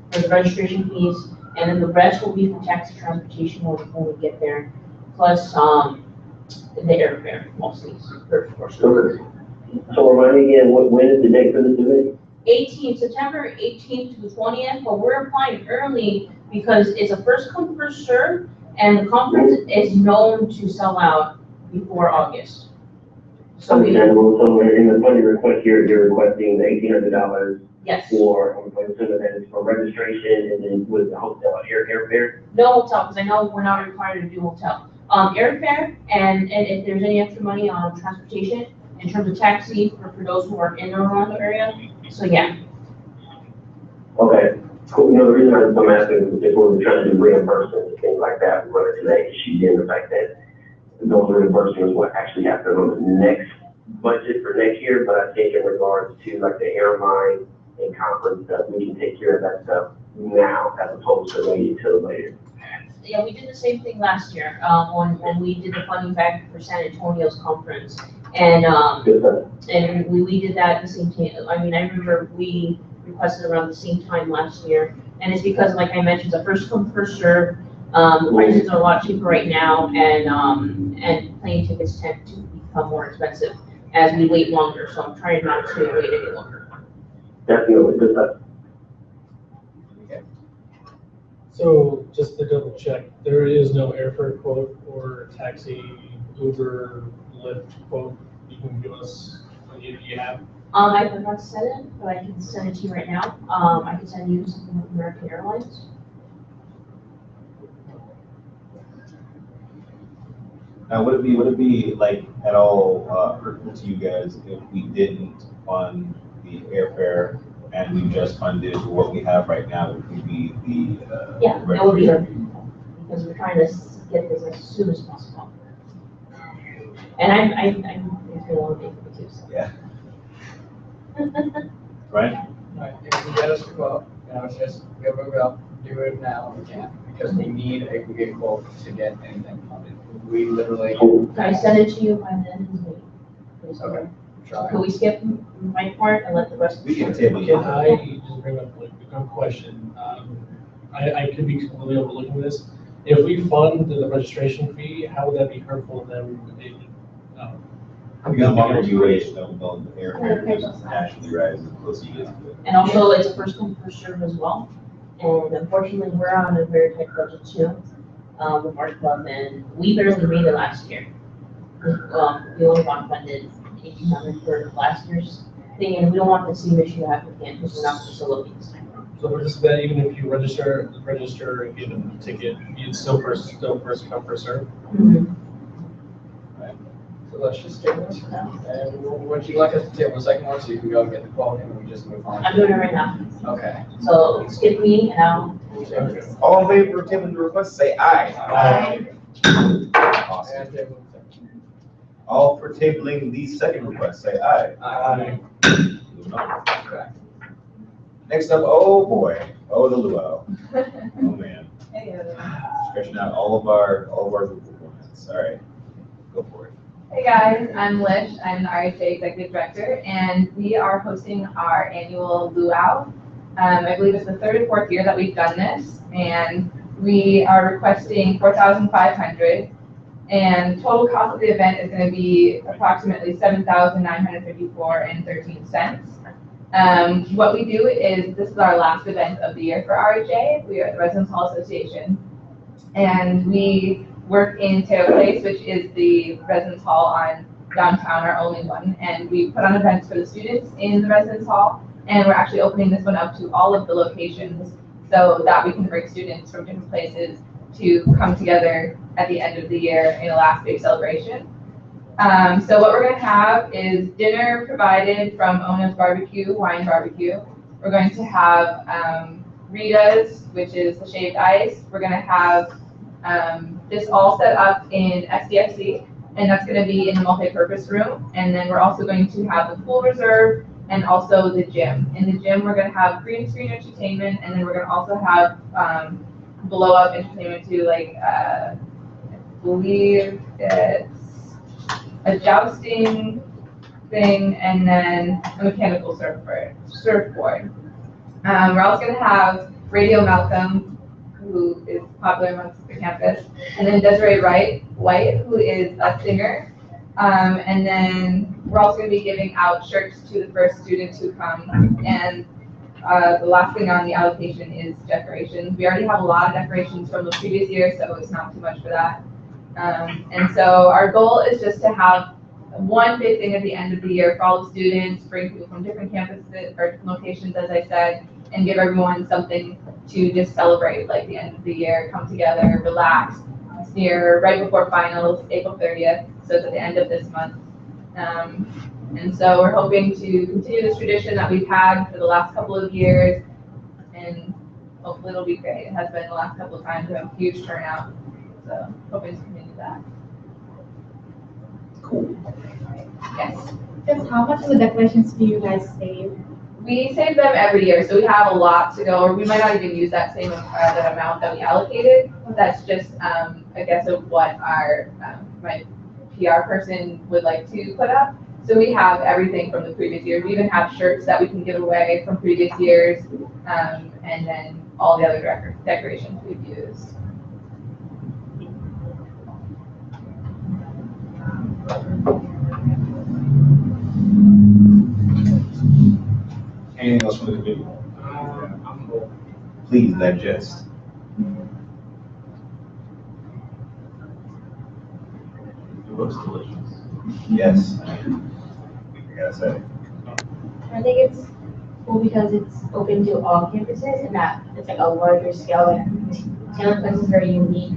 for the registration fees, and then the rest will be for taxi transportation when we get there, plus the airfare mostly. So remind me again, when is the date for this event? September 18th to the 20th, but we're applying early because it's a first come, first serve, and the conference is known to sell out before August. So Understandable. So in the funding request, you're requesting the $1,800 yes. for, I'm assuming that is for registration and then with the hotel, airfare? No hotel, because I know we're not required to do hotel. Airfare, and if there's any extra money on transportation, in terms of taxi for those who are in or around the area, so yeah. Okay, cool. You know, the reason I'm asking is just when we're trying to do reimbursements and things like that, we're running into that issue, and the fact that those reimbursements will actually happen on the next budget for next year, but I think in regards to like the airline and conference stuff, we can take care of that stuff now as opposed to waiting until later. Yeah, we did the same thing last year, when we did the funding back for San Antonio's conference. And we did that at the same time. I mean, I remember we requested around the same time last year. And it's because, like I mentioned, it's a first come, first serve. The prices are a lot cheaper right now, and plane tickets tend to become more expensive as we wait longer. So I'm trying not to wait any longer. Definitely, good stuff. So just to double check, there is no airfare quote or taxi, Uber, Lyft quote you can give us when you have? I forgot to send it, but I can send it to you right now. I can send you something with American Airlines. Now, would it be like at all hurtful to you guys if we didn't fund the airfare and we just funded what we have right now, which would be the yeah, that would be hurtful because we're trying to get this as soon as possible. And I'm feel all day for too. So. Yeah. Right. If you get us a quote, it's just give it up, do it now if we can, because we need a good quote to get anything funded. We literally. Can I send it to you by the end of the week? Please? Okay. Try. Can we skip my part and let the rest? We can table it. Can I just bring up like a question? I could be completely overlooking this. If we fund the registration fee, how would that be hurtful to them? Because longer you wait, the airfare just naturally rises the closer you get to it. And also, it's a first come, first serve as well. And unfortunately, we're on a very tight budget too, with our club, and we barely made it last year. We only got funded $1,800 for last year's thing, and we don't want the same issue to happen again because we're not facility this time. So we're just that even if you register and get a ticket, it's still first come, first serve? Mm-hmm. So let's just table this for now. And would you like us to table the second one so you can go and get the quote and we just move on? I'm doing it right now. Okay. So skip me and I'll. All in favor of tabling the request, say aye. Aye. Awesome. And table the second. All for tabling the second request, say aye. Aye. Okay. Next up, oh boy, oh the luau. Oh man. Stretching out all of our group performance. All right, go for it. Hey guys, I'm Lish. I'm the RHA Executive Director, and we are hosting our annual luau. I believe it's the third or fourth year that we've done this, and we are requesting $4,500. And total cost of the event is going to be approximately $7,954.13. What we do is, this is our last event of the year for RHA. We are the Residence Hall Association. And we work in Taylor Place, which is the residence hall on downtown, our only one. And we put on events for the students in the residence hall. And we're actually opening this one up to all of the locations so that we can bring students from different places to come together at the end of the year in a last big celebration. So what we're going to have is dinner provided from Ona's Barbecue, Wine Barbecue. We're going to have Rita's, which is the shaved ice. We're going to have this all set up in SDFC, and that's going to be in the multi-purpose room. And then we're also going to have the pool reserve and also the gym. In the gym, we're going to have green screen entertainment, and then we're going to also have blow-up entertainment too, like I believe it's a jousting thing, and then a mechanical surfboard. We're also going to have Radio Malcolm, who is popular amongst the campus, and then Desiree White, who is a singer. And then we're also going to be giving out shirts to the first students who come. And the last thing on the allocation is decorations. We already have a lot of decorations from the previous year, so it's not too much for that. And so our goal is just to have one big thing at the end of the year for all the students, bring people from different campuses or different locations, as I said, and give everyone something to just celebrate, like the end of the year, come together, relax. It's near right before finals, April 30th, so it's at the end of this month. And so we're hoping to continue this tradition that we've had for the last couple of years, and hopefully it'll be great. It has been the last couple of times. We have a huge turnout, so hoping to continue that. Cool. Yes. Just how much of the decorations do you guys save? We save them every year, so we have a lot to go, or we might not even use that same that amount that we allocated. That's just a guess of what our my PR person would like to put up. So we have everything from the previous years. We even have shirts that we can give away from previous years, and then all the other decorations we've used. Anything else from the committee? I'm cool. Please digest. It looks delicious. Yes. I gotta say. I think it's cool because it's open to all campuses and that it's like a larger scale. Like Taylor Place is very unique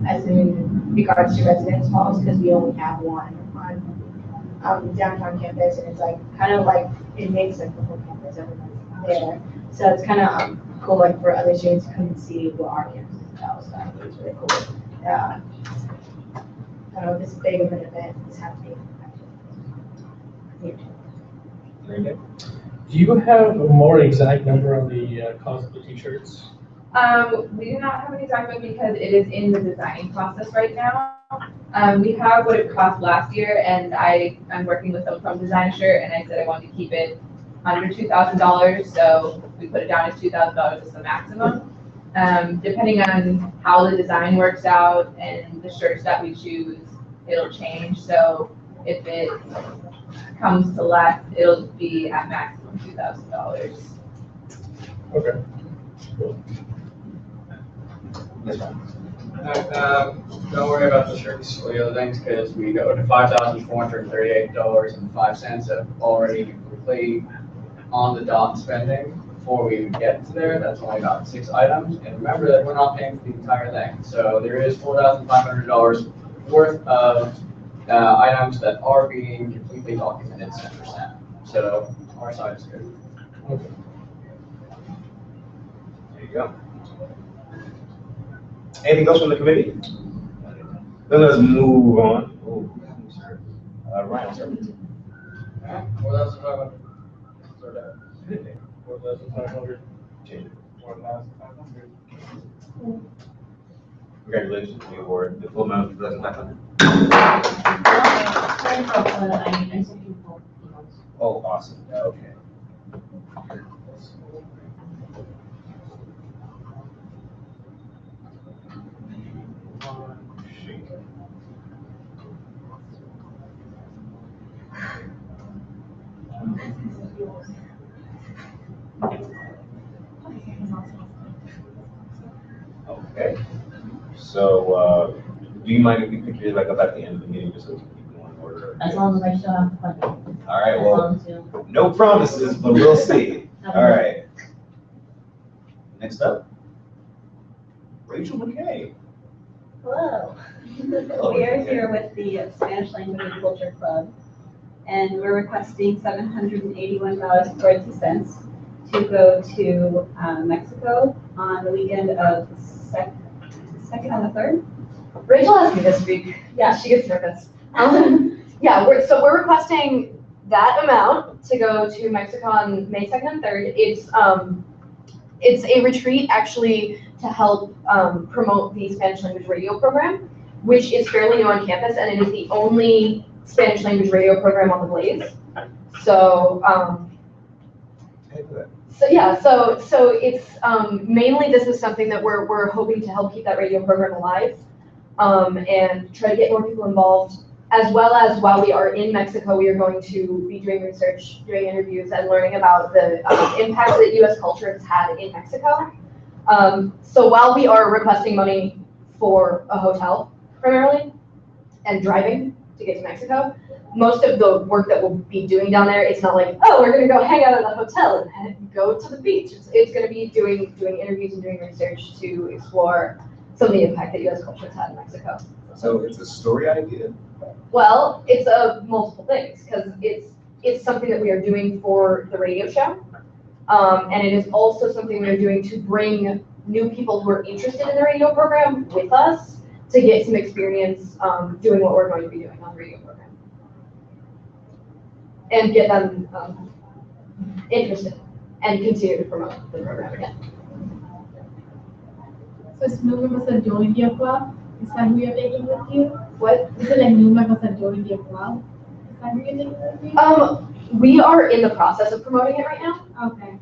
as in regards to residence halls because we only have one on downtown campus, and it's like kind of like it makes like the whole campus everyone's there. So it's kind of cool like for other students to come and see what our campus is about. So I think it's really cool. I don't know, this big of an event is happening. Very good. Do you have a more exact number on the cost of the t-shirts? We do not have an exact one because it is in the designing process right now. We have what it cost last year, and I'm working with someone from Design Shirt, and I said I wanted to keep it under $2,000, so we put it down as $2,000 as the maximum. Depending on how the design works out and the shirts that we choose, it'll change. So if it comes to less, it'll be at maximum $2,000. Okay. Cool. Yes, ma'am. Don't worry about the shirts or the other things because we go to $5,438.05 of already complete on the dot spending before we even get to there. That's only about 6 items. And remember that we're not paying for the entire thing. So there is $4,500 worth of items that are being completely documented 10%. So our side is good. Okay. There you go. Anything else from the committee? Then let's move on. Oh, sorry. Ryan, sorry. What else is about? 4,500. Change it. 4,500. Congratulations, you award the full amount of 2,500. Oh, awesome. Okay. Okay. So, do you mind if we pick it back up at the end of the meeting just so we can keep going in order? As long as I still have the budget. All right, As well, long as you- no promises, but we'll see. All right. Next up, Rachel McKay. Hello. Hello. We are here with the Spanish Language and Culture Club, and we're requesting $781.42 to go to Mexico on the weekend of second and the third. Rachel asked me this week. Yeah, she gets nervous. Yeah, we're requesting that amount to go to Mexico on May 2nd and 3rd. It's a retreat actually to help promote the Spanish language radio program, which is fairly new on campus, and it is the only Spanish language radio program on the Blaze. So, so it's mainly this is something that we're hoping to help keep that radio program alive, and try to get more people involved, as well as while we are in Mexico, we are going to be doing research, doing interviews, and learning about the impact that U.S. culture has had in Mexico. So while we are requesting money for a hotel primarily and driving to get to Mexico, most of the work that we'll be doing down there, it's not like, oh, we're going to go hang out at the hotel and go to the beach. It's going to be doing interviews and doing research to explore some of the impact that U.S. culture has had in Mexico. So it's a story idea? Well, it's multiple things, because it's something that we are doing for the radio show. And it is also something we are doing to bring new people who are interested in the radio program with us to get some experience doing what we're going to be doing on the radio program. And get them interested and continue to promote the program again. So it's new members that joined your club? Is that who you're taking with you? What? Is it like new members that joined your club? Is that who you're taking with you? We are in the process of promoting it right now. Okay.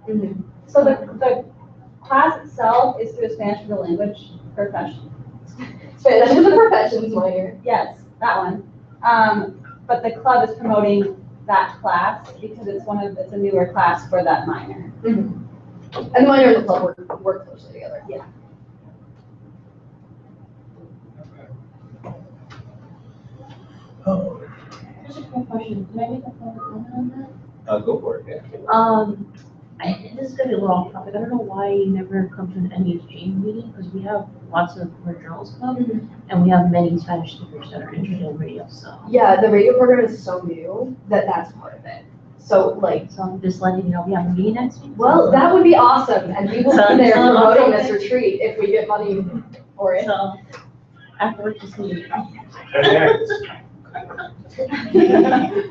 Mm-hmm. So the class itself is through a Spanish for the language profession. Spanish for the professions minor. Yes, that one. But the club is promoting that class because it's a newer class for that minor. Mm-hmm. And the minor and the club work closely together. Yeah. Oh. Just a quick question, can I make a public comment on that? Go for it, yeah. This is gonna be a little off topic, I don't know why you never come to an NUSG meeting, because we have lots of journals club, and we have many Spanish speakers that are interested in radio, so. Yeah, the radio program is so new that that's part of it. So So I'm just letting you know, we have a meeting next week. well, that would be awesome, and we will be there promoting this retreat if we get money for it. So, afterwards, just leave.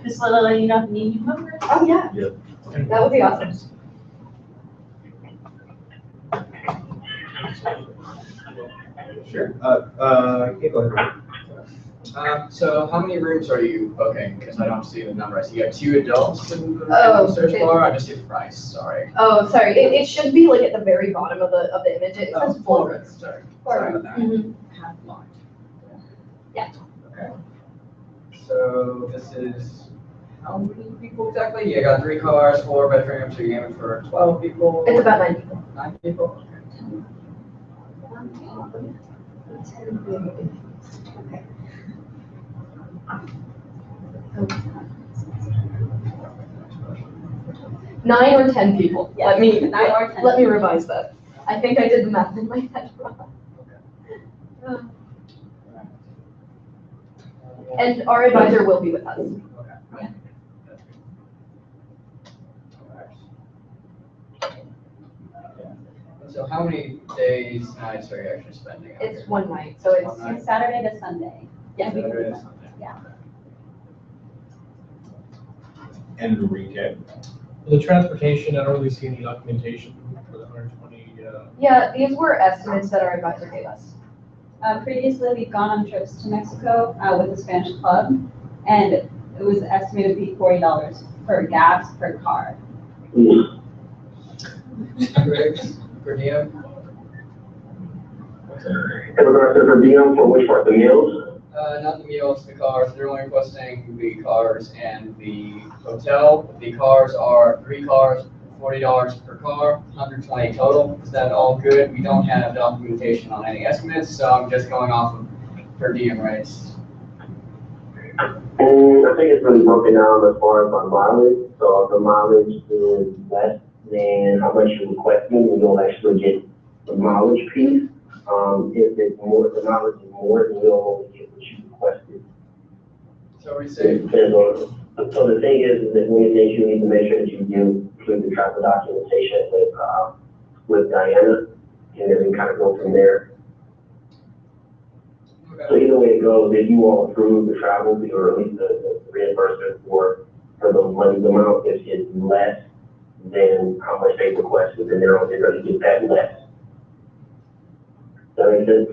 Just letting you know if you need new members. Oh, yeah. Yep. That would be awesome. Sure. Yeah, go ahead. So how many rooms are you booking? Because I don't see the number. I see you have 2 adults in the search it- bar. I just see the price, sorry. Oh, sorry. It should be like at the very bottom of the image. It says 4 rooms. Sorry. 4 Sorry rooms. about that. Mhm. Yeah. Okay. So this is, how many people exactly? You got 3 cars, 4 bedrooms, so you're aiming for 12 people? It's about 9 people. 9 people? Okay. 9 or 10 people. Yeah, Let me 9 or 10. Let me revise that. I think I did the math in my head wrong. And our advisor will be with us. Okay. So how many days, nights are you actually spending out It's here? one night, so it's One night? It's Saturday to Sunday. yeah. Saturday to Sunday. Yeah. And to recap. The transportation, I don't really see any documentation for the 120, Yeah, these were estimates that our advisor gave us. Previously, we've gone on trips to Mexico with the Spanish club, and it was estimated to be $40 per gas per car. Griggs, per diem? In regards to per diem, for which part, the meals? Not the meals, the cars. They're only requesting the cars and the hotel. The cars are 3 cars $40 per car, 120 total. Is that all good? We don't have documentation on any estimates, so I'm just going off of per diem rates. I think it's really broken down as far as my mileage. So if the mileage is less than how much you're requesting, you'll actually get the mileage piece. If it's more, the mileage is more, then you'll only get what you requested. So we say, So the thing is that one of the things you need to make sure that you do include the travel documentation with Diana, and then we kind of go from there. So either way it goes, if you all approve the travel, or at least the reimbursement for those monies amount, if it's less than how much they requested, then they're going to get that less. Does that make sense?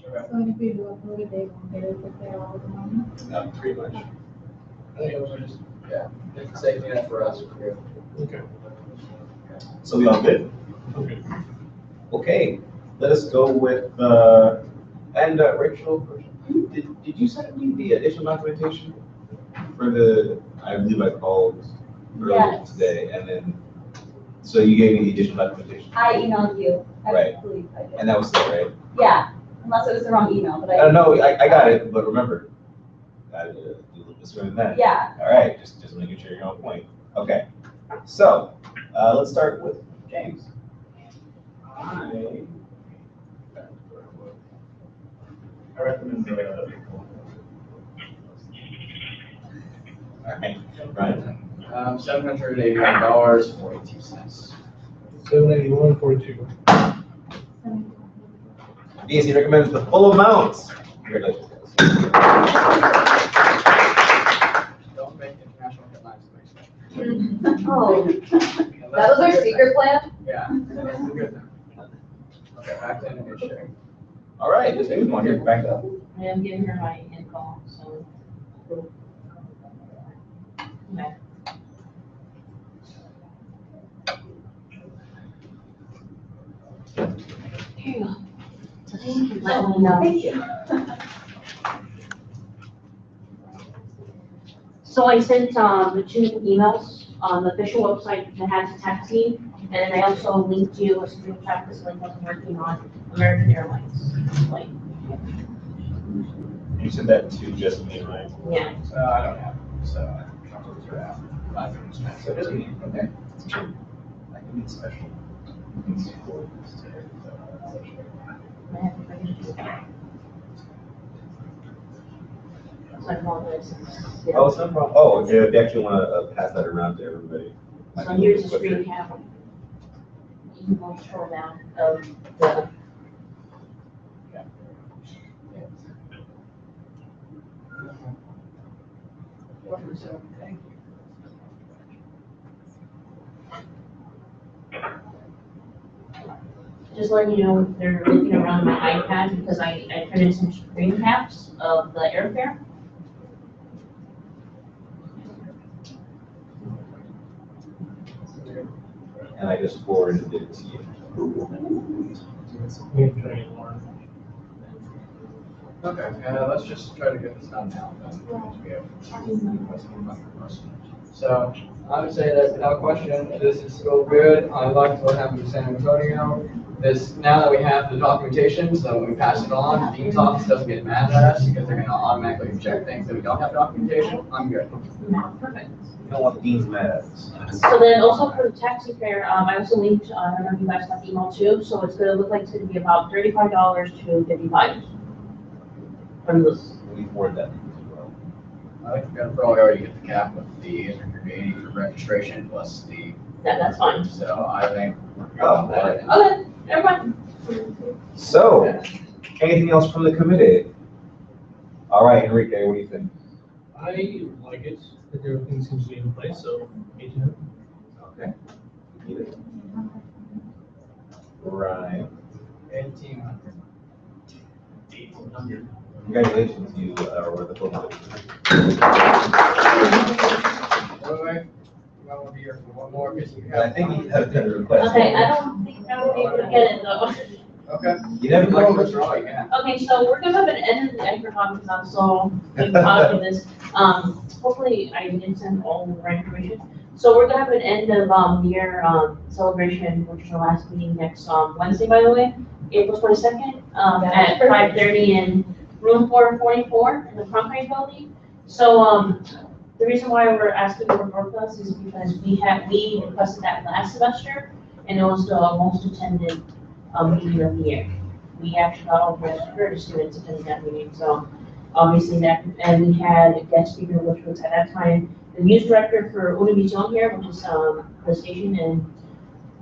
So if we do approve it, they won't get it if they're all the money. Pretty much. I think those are just, yeah, it's a safety net for us. We're good. Okay. So we all good? Okay. Okay, let us go with, and Rachel, did you send me the additional documentation for the, I believe I called earlier Yes. today, and then, so you gave me the additional documentation? I emailed you. Right. I believe I did. And that was it, right? Yeah, unless it was the wrong email, but I. No, I got it, but remember, I do a little bit sooner than that. Yeah. All right, just making sure you're on point. Okay, so, let's start with James. I recommend doing other people. All right, Brian. $781.42. 781.42. BAC recommends the full amount. Congratulations, guys. Don't make international headlines next time. Oh, that was our secret plan? Yeah, that's good. Okay, back to in good shape. All right, just maybe one here, back up. I am giving her my info, so. Okay. Here you go. Let me know. Thank you. So I sent the 2 emails on the official website that has the tax fee, and then I also linked you a screenshot this link was working on American Airlines. Like, You sent that to just me, right? yeah. I don't have it, so I don't know what to So just me, okay. I can be special. So I apologize. Oh, it's no problem. Oh, okay, if you actually want to pass that around to everybody. I So can here's look the quicker. screen cap. You can go scroll down of the. Thank you. Just letting you know, they're looking around my iPad because I printed some screen caps of the airfare. And I just forwarded it to you. Okay, let's just try to get this done now. So I would say that without question, this is still good. I liked what happened in San Antonio. Now that we have the documentation, so when we pass it on, Dean's office doesn't get mad at us because they're gonna automatically reject things that we don't have documentation. I'm good. Perfect. You don't want Dean's mad at us. So then also for the taxi fare, I also linked, I don't know if you guys got the email too, so it's gonna look like it's gonna be about $35 to $55. From this. We forward that as well. I think we're gonna probably already get the cap with the $880 for registration plus the. Yeah, that's fine. So I think we're good Oh, on that. Okay, never mind. So, anything else from the committee? All right, Enrique, what do you think? I like it. I think everything seems to be in place, so. Okay. Right. 1,800. 1,800. Congratulations, you were the full amount. By the way, you might want to be here for one more because you I have. think you have a request. Okay, I don't think I will be able to get it though. Okay. You never know. What's wrong, you can. Okay, so we're gonna have an end of the extra because I'm so caught up in this. Hopefully I did send all the right information. So we're gonna have an end of year celebration, which is our last meeting next Wednesday, by the way, April 22nd, at 5:30 in room 444 in the Cronkite building. So the reason why we're asking for more plus is because we requested that last semester, and it was the most attended meeting of the year. We actually got over 100 students attending that meeting, so obviously that, and we had a guest speaker, which was at that time the news director for Univision here, which is the station, and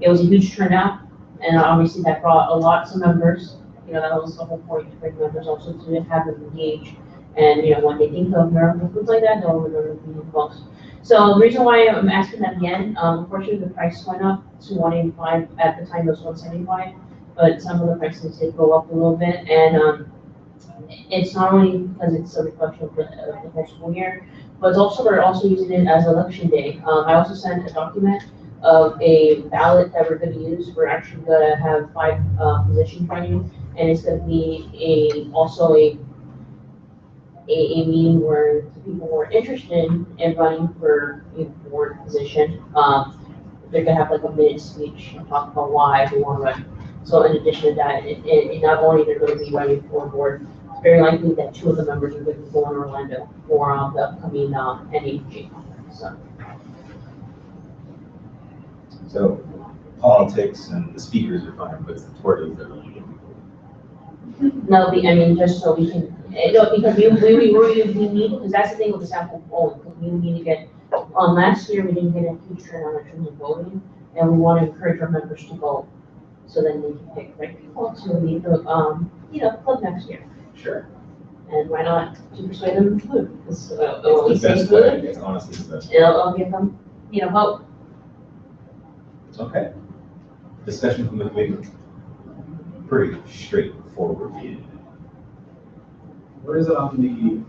it was a huge turnout, and obviously that brought lots of members. You know, that was the whole point, to bring members also to have them engage. And, you know, when they think of American foods like that, they'll remember being involved. So the reason why I'm asking that again, unfortunately the price went up to 185, at the time it was 175, but some of the prices did go up a little bit, and it's not only because it's a reflection of the whole school year, but it's also, we're also using it as election day. I also sent a document of a ballot that we're gonna use. We're actually gonna have 5 position training, and it's gonna be also a meeting where the people who are interested in running for a board position, they're gonna have like a minute speech and talk about why they want to run. So in addition to that, it not only they're going to be running for board, it's very likely that 2 of the members are going to go in Orlando for the upcoming NHG conference. So politics and the speakers are fine, but it's the twerking that really get people. No, I mean, just so we can, no, because we need, because that's the thing with the sample polling, because we need to get, last year we didn't get a huge turnout in terms of voting, and we want to encourage our members to vote, so then they can pick right people to lead the, club next year. Sure. And why not to persuade them to vote? Because It's the best way, it's honestly the best way. It'll give them, vote. Okay. Discussion from the committee. Pretty straightforward. Where is it on the,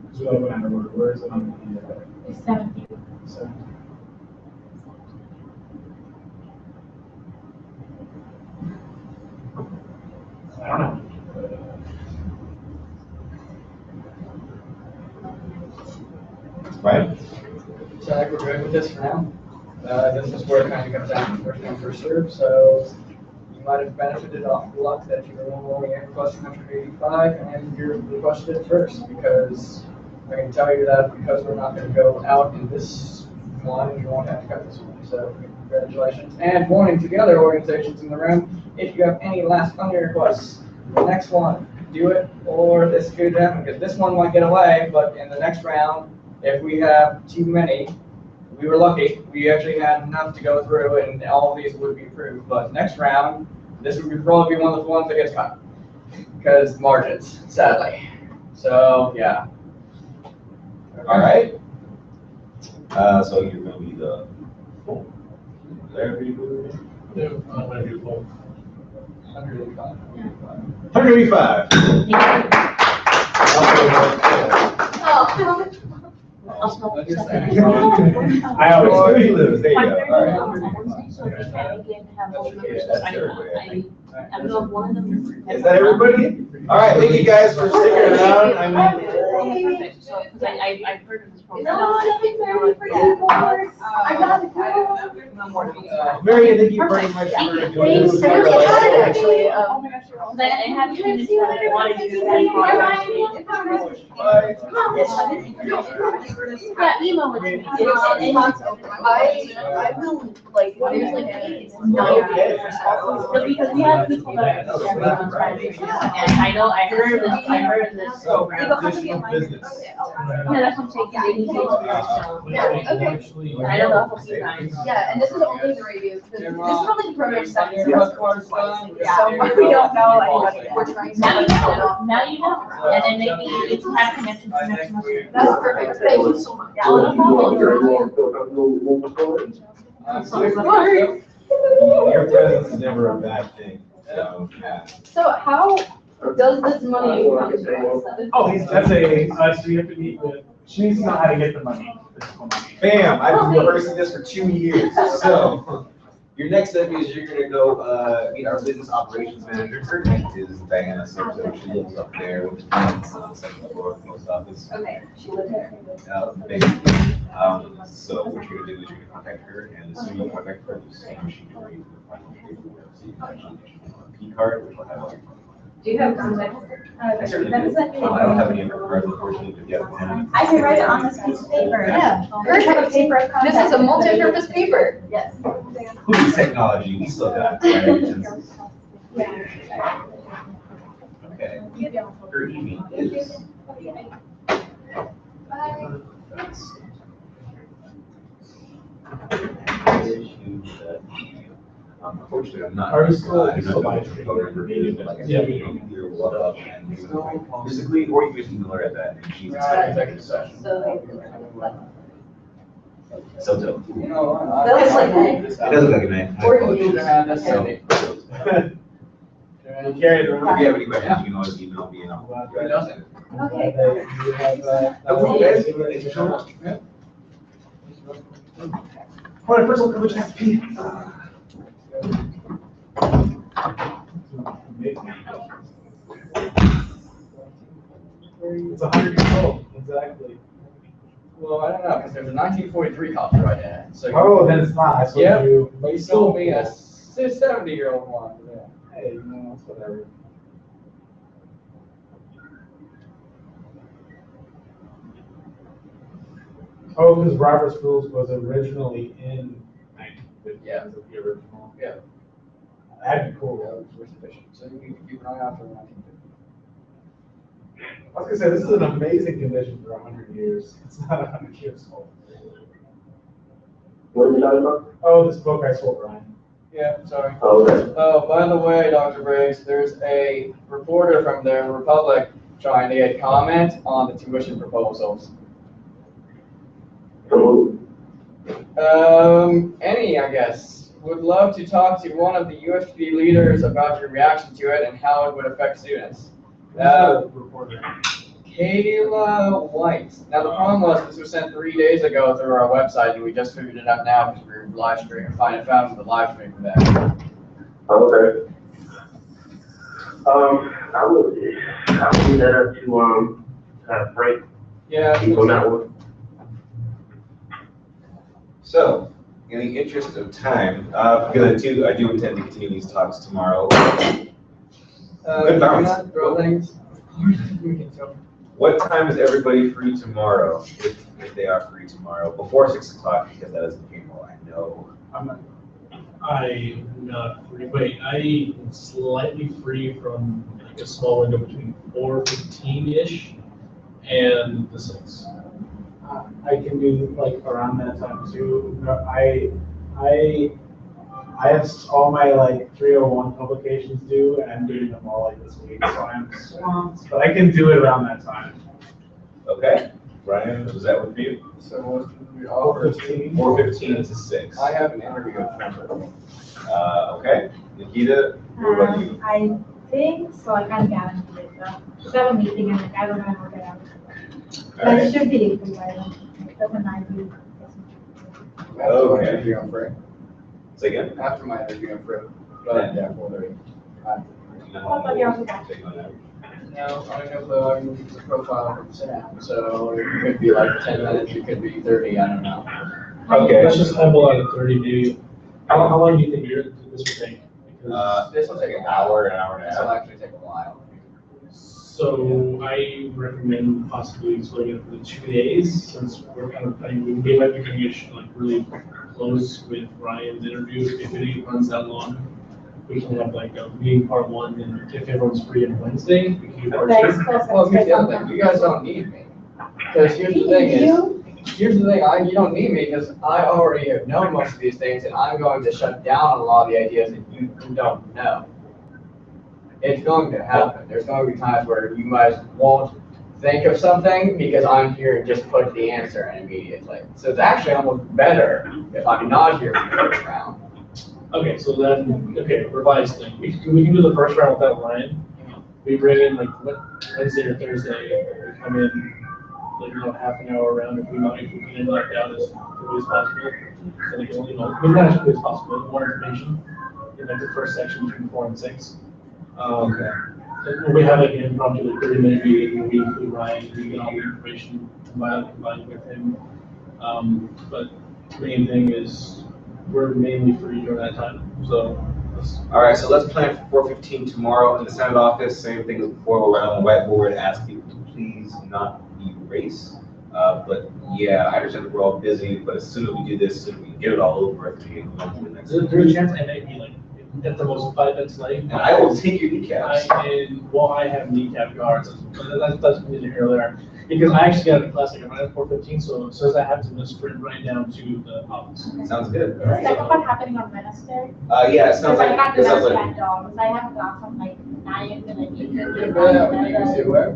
because we all went out of order, where is it on the? It's 17. I don't know. Right? So I think we're good with this for now. This is where it kind of comes down to first come, first serve. So you might have benefited off the luck that you were only requesting 185 and you requested it first, because I can tell you that because we're not going to go out in this one, you won't have to cut this one. So congratulations. And warning to the other organizations in the room, if you have any last funding requests, the next one, do it, or this could happen, because this one might get away, but in the next round, if we have too many, we were lucky. We actually had enough to go through and all of these would be approved. But next round, this would probably be one of the ones that gets cut because margins, sadly. So, yeah. All right. So you're going to be the there people? Yeah, I'm gonna do both. 185. 185. I always. Where you live? There you go. All right. I don't know if one of them. Is that everybody? All right, thank you guys for sticking around. I mean, Perfect. So, because I've heard of this program. I got it. Marion, thank you very much for doing this. Actually, I have students that wanted to do that. Yeah, email it to me. I will, like, there's like, No, because we have people that are everyone's graduation, and I know, I heard of this program. Additional business. Yeah, that's what I'm saying, they need to, I know the whole few times. yeah, and this is only the review, this is only the program stuff. Your husband's done. So we don't know anybody, we're trying to. Now you know, and then maybe you can have connections to next month. That's perfect, thank you so much. Yeah, no problem. Your presence is never a bad thing. So, yeah. So how does this money come to us? Oh, that's so you have to meet with, she needs to know how to get the money. Bam, I've been rehearsing this for 2 years, so. Your next step is you're gonna go, meet our business operations manager. Her name is Diana Soto. She lives up there with the on the second floor of the post office. Okay, she lives there. Basically, so what you're gonna do is you're gonna contact her, and as soon as you contact her, just see she can read the final paperwork. So you can actually issue a P card, which will have all your. Do you have contact? I certainly do. I don't have any of her cards, unfortunately, but yeah. I can write it on this piece of paper. Yeah. Perfect paper of This is a multi-purpose paper. Yes. Who needs technology? We still got it, right? Okay. Her email is. Unfortunately, I'm not. Are we still- I'm not going to go over meeting, but like I said, you can either walk up and physically, or you can just email her at that, and she's. Executive session. So dope. You know, That looks like me. It does look like a name. Or Put you. your hand this So, way. You carry the. if you have any questions, you can always email me and I'll. Who doesn't? Okay. You have, Okay, thank you so much. All right, first of all, privilege has to pee. It's 100 years old, exactly. Well, I don't know, because there's a 1943 copyright in it, so. Oh, then it's not, so Yep. you. But you sold me a 70-year-old one. Yeah. Hey, you know, it's whatever. Oh, because Robert's Rules was originally in 1950. Yeah. As of the original. Yeah. That'd be cool. Yeah, we're sufficient. So you can keep an eye out for the 1950. I was gonna say, this is an amazing condition for 100 years. It's not 100 years old. What are we talking about? Oh, this book I sold Ryan. Yeah, sorry. Oh, okay. Oh, by the way, Dr. Briggs, there's a reporter from the Republic trying to get comment on the tuition proposals. So, Any, I guess, would love to talk to one of the USGD leaders about your reaction to it and how it would affect students. Reporter. Kayla White. Now, the problem was this was sent 3 days ago through our website, and we just figured it out now because we were live streaming, found the live stream for that. okay. I would leave that up to, Frank, Yeah. on that one. So, in the interest of time, because I do intend to continue these talks tomorrow. Good balance. Can we not throw things? We can throw. What time is everybody free tomorrow, if they are free tomorrow, before 6 o'clock, because that is the funeral, I know. I'm not free, but I'm slightly free from like a small window between 4:15-ish and the 6. I can do like around that time too. I have all my like 301 publications due, and I'm doing them all like this week, so I'm swamped. But I can do it around that time. Okay, Brian, does that work for you? So what we offer? 4:15. 4:15 to 6. I have an interview with Trevor. Okay, Nikita, what about you? I think so. I can't guarantee it though. Because I have a meeting and like, I don't know how to get out. All But it right, should be free by then. It doesn't matter. After my Okay. interview, I'm free. say again? After my interview, I'm free. But yeah, 4:30. thought you also got- No, I don't know if I'm the profile from Sam, so it could be like 10 minutes, it could be 30, I don't know. Okay. Let's just humble out at 30 maybe. How long do you think this would take? Because- This will take an Hour, an hour and a This will half. actually take a while. So I recommend possibly splitting it for the 2 days, since we're kind of planning, we might be going to get like really close with Ryan's interview. If it runs that long, we can have like a meeting part 1, and if everyone's free on Wednesday, we can do part 2. Well, here's the other thing, you guys don't need me. Because here's the thing is, you don't need me because I already have known most of these things and I'm going to shut down a lot of the ideas that you don't know. It's going to happen. There's going to be times where you guys won't think of something because I'm here and just put the answer in immediately. So it's actually almost better if I'm not here for the first round. Okay, so then, revised thing. We can do the first round without Ryan. We bring in like Wednesday or Thursday, we come in like, half an hour around if we can get it knocked out as quickly as possible. So like, not as quickly as possible, more information in like the first section between 4 and 6. Okay. We have like an impromptu like 30-minute meeting where we Ryan, we get all the information combined with him. But the main thing is we're mainly free during that time. So all right, so let's plan for 4:15 tomorrow in the Senate office. Same thing as before. We'll write on the whiteboard, ask people to please not erase. But yeah, I understand that we're all busy, but as soon as we do this, as soon as we can get it all over, I think we'll do the next. There's a chance I might be like at the most 5 minutes late. And I will take your kneecaps. I have kneecap guards. That's neither here nor there. Because I actually got a class like at 4:15, so as soon as I have to just sprint right down to the office. Sounds good. Is the second one happening on Wednesday? Yeah, it sounds like. I can't do It sounds that like. at all, because I have a class from like 9 to like 8:30. You can see where?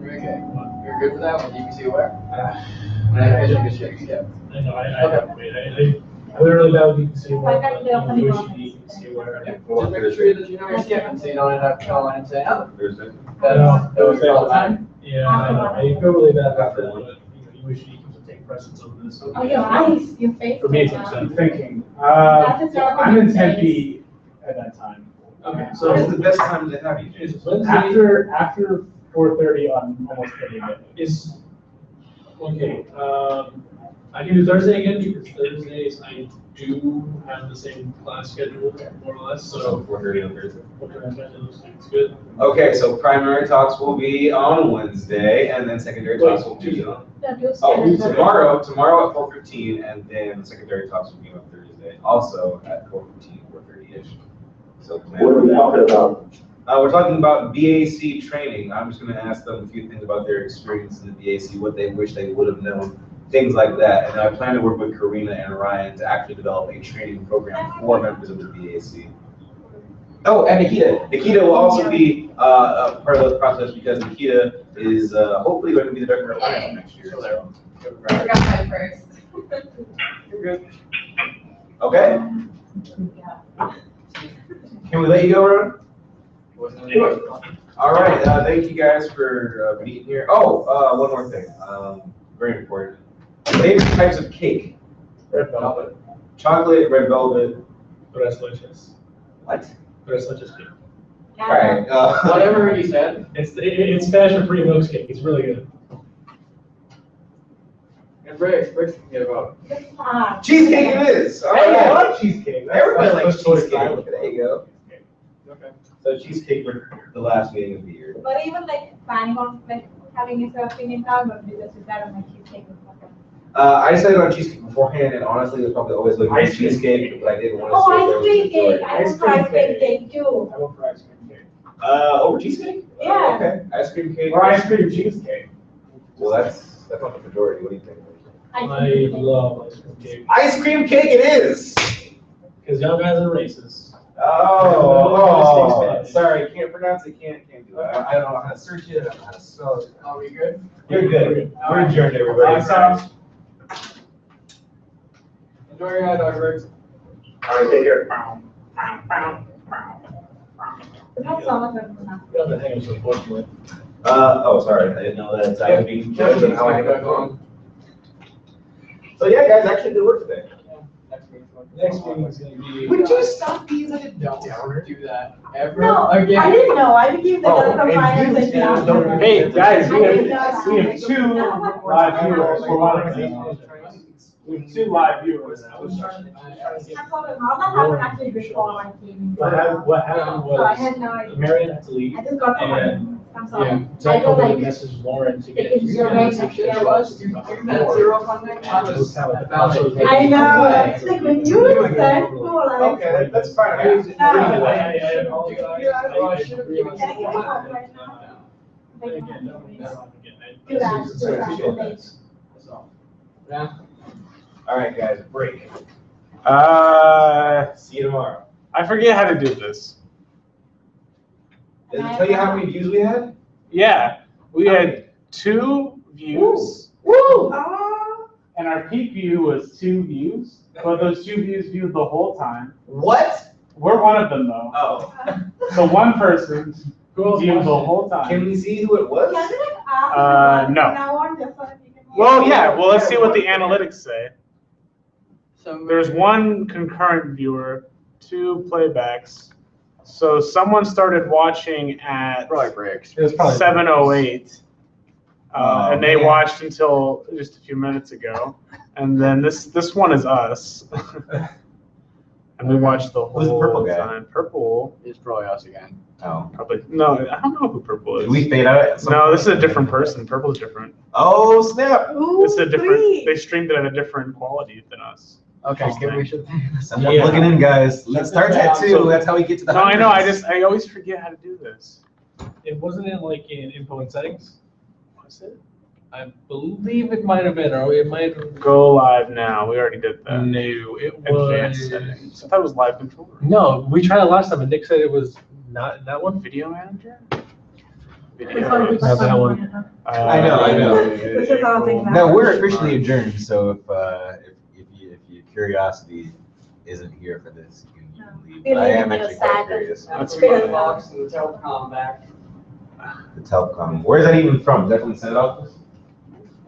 Okay, you're good for that one, you can see where? I should get shit, yeah. I know, I have to wait. I literally that you can see If I where, can do opening you on can see where. Just make sure that you know you're skipping, so you don't end up calling and saying, oh, Thursday. that was all the time. Yeah, I know. I feel really bad about that, but you wish you could take precedence over this. Oh, your eyes, your face. For me, it's right now. upsetting. Thinking, That's a terrible I'm in face. Tempe at that time. Okay, so it's the best time to have you. Is Wednesday, After 4:30 on almost any day. is, okay, I can do Thursday again because Thursdays I do have the same class schedule, more or less, So so. 4:30 on Thursday. What can I say? It's good. Okay, so primary talks will be on Wednesday, and then secondary talks will be on. The Tuesday. Oh, tomorrow at 4:15, and then the secondary talks will be on Thursday, also at 4:15, 4:30-ish. So plan. What are we talking about? We're talking about BAC training. I'm just gonna ask them a few things about their experience in the BAC, what they wish they would have known, things like that. And I plan to work with Karina and Ryan to actually develop a training program for members of the BAC. Oh, and Nikita. Nikita will also be a part of the process because Nikita is hopefully going to be the director of finance next year. So. I forgot my first. You're good. Okay. Can we let you go, Ron? All right. Thank you guys for being here. Oh, one more thing. Very important. Favorite types of cake? Red velvet. Chocolate, red velvet. Tres leches. What? Tres leches cake. All right. Whatever you said. It's Spanish for free milk cake. It's really good. And Bricks can get a vote. Cheesecake it is. All Hey, I right. love cheesecake. Everybody likes That's totally cheesecake. fine with There you go. Okay. So cheesecake for the last meeting of the year. But even like planning on like having a surfing in town, but because with that on my cheesecake was fucking. I decided on cheesecake beforehand, and honestly, it was probably always looking at Ice cream cheesecake, but I didn't want to. Oh, say ice cream cake, I Ice have cream ice cream cake. cake too. I went for ice cream cake. Over cheesecake? Yeah. Okay, ice cream cake. Or ice cream cheesecake. Well, that's not the majority. What do you think? I love ice cream cake. Ice cream cake it is! Because y'all guys are racist. Oh, sorry, can't pronounce it, can't do it. I don't know how to search it, I don't know how to spell it. Are we good? You're good. We're adjourned, everybody. Enjoy your hot dog, Bricks. All right, take care. That's so much fun. You don't have to hang us, unfortunately. Sorry, I didn't know that I would be judged on how I got going. So yeah, guys, actually good work today. Next meeting is gonna be. Would you stop being such a downer? Do that ever No, again? I didn't know, I became the Oh, director of finance and don't- Hey, guys, we I did not have 2 live viewers for one of them. We have 2 live viewers now. I told him, how that happened actually before I came. What happened So I was, had no idea. Marion had to leave, I just got the money. and I'm sorry. yeah, I Zach don't told me like to message Lauren to get. It's your right next year was. Zero funding? I know, it's like when you said, cool, like. Okay, that's fine. I was just- I apologize. I should have given Can I get a hug right now? Again, no, no, Do that. Yeah. All right, guys, break. See you tomorrow. I forget how to do this. Did it tell you how many views we had? Yeah, we had 2 views. Woo! And our peak view was 2 views, but those 2 views viewed the whole time. What? We're one of them though. Oh. So one person Who else you the watched it? whole time. Can we see who it was? No. Well, yeah, well, let's see what the analytics say. So There's one concurrent viewer, 2 playbacks. So someone started watching at probably breaks. It was probably 7:08. And they man. watched until just a few minutes ago. And then this one is us. And we watched the Who's the whole purple guy? time. Purple, It's probably us again. Oh. probably, no, I don't know who Purple is. Did we fade out at some No, point? this is a different person. Purple's different. Oh, snap. It's a different, they streamed it at a different quality than us. Okay, Interesting. we should. Someone's Yeah. looking in, guys. Let's start at 2. That's how we get to the No, I know, hundreds. I always forget how to do this. It wasn't in like in info and settings. Was it? I believe it might have been, or it might have. Go live now, we already did that. No, it Advanced was. settings. I thought it was live control. No, we tried it last time, and Nick said it was not that one. Video manager? Have that one. I know. This is how I think No, we're officially adjourned, so if your curiosity isn't here for this, you can leave. But I am actually quite curious. That's The box and the telecom back. The telecom. Where's that even from? Is that from the Senate office?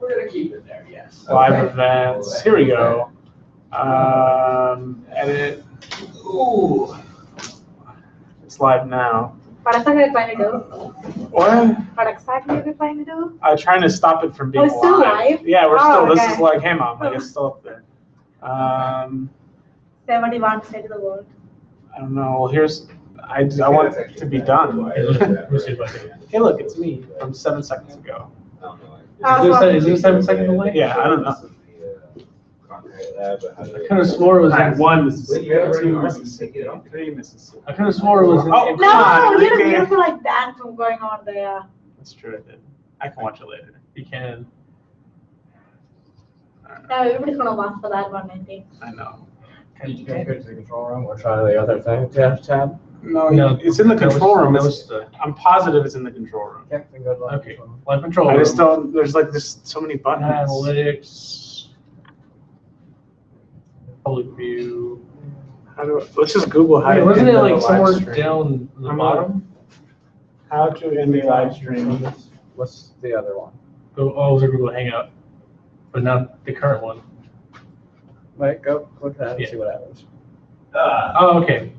We're gonna keep it there, yes. Live Okay. events, here we go. Edit. Ooh. It's live now. What exactly are you trying to do? What? What exactly are you trying to do? I'm trying to stop it from being Oh, it's still live? Yeah, we're Oh, still, this okay. is like, hey mom, like it's still up there. Say what you want to say to the world. I don't know, well, here's, I want it to be done. Hey, look, it's me from 7 seconds ago. Is there 7 second delay? Yeah, I don't know. I could have swore it was. I won Wait, you have 2 to Mississippi, 3 Mississippi. I could have swore it was. Oh, in- come on, No, Enrique. you feel like that from going on there. That's true, I did. I can watch it later. You can. Yeah, everybody's gonna watch for that one, I think. I know. Can you go to the control room or try the other thing, tab? No, No, it's in the that was- control room. that It's- was the- I'm positive it's in the control room. Okay, then go to live Okay, control room. live control. I just room. don't, there's like, there's so many buttons. Analytics. Public view. How do, let's just Google how Wait, to wasn't end it the like live somewhere stream. down the I'm bottom? How to end the live stream. What's the other one? Oh, it was a Google Hangout, but not the current one. Wait, go click that and Yeah. see what happens. Oh, okay.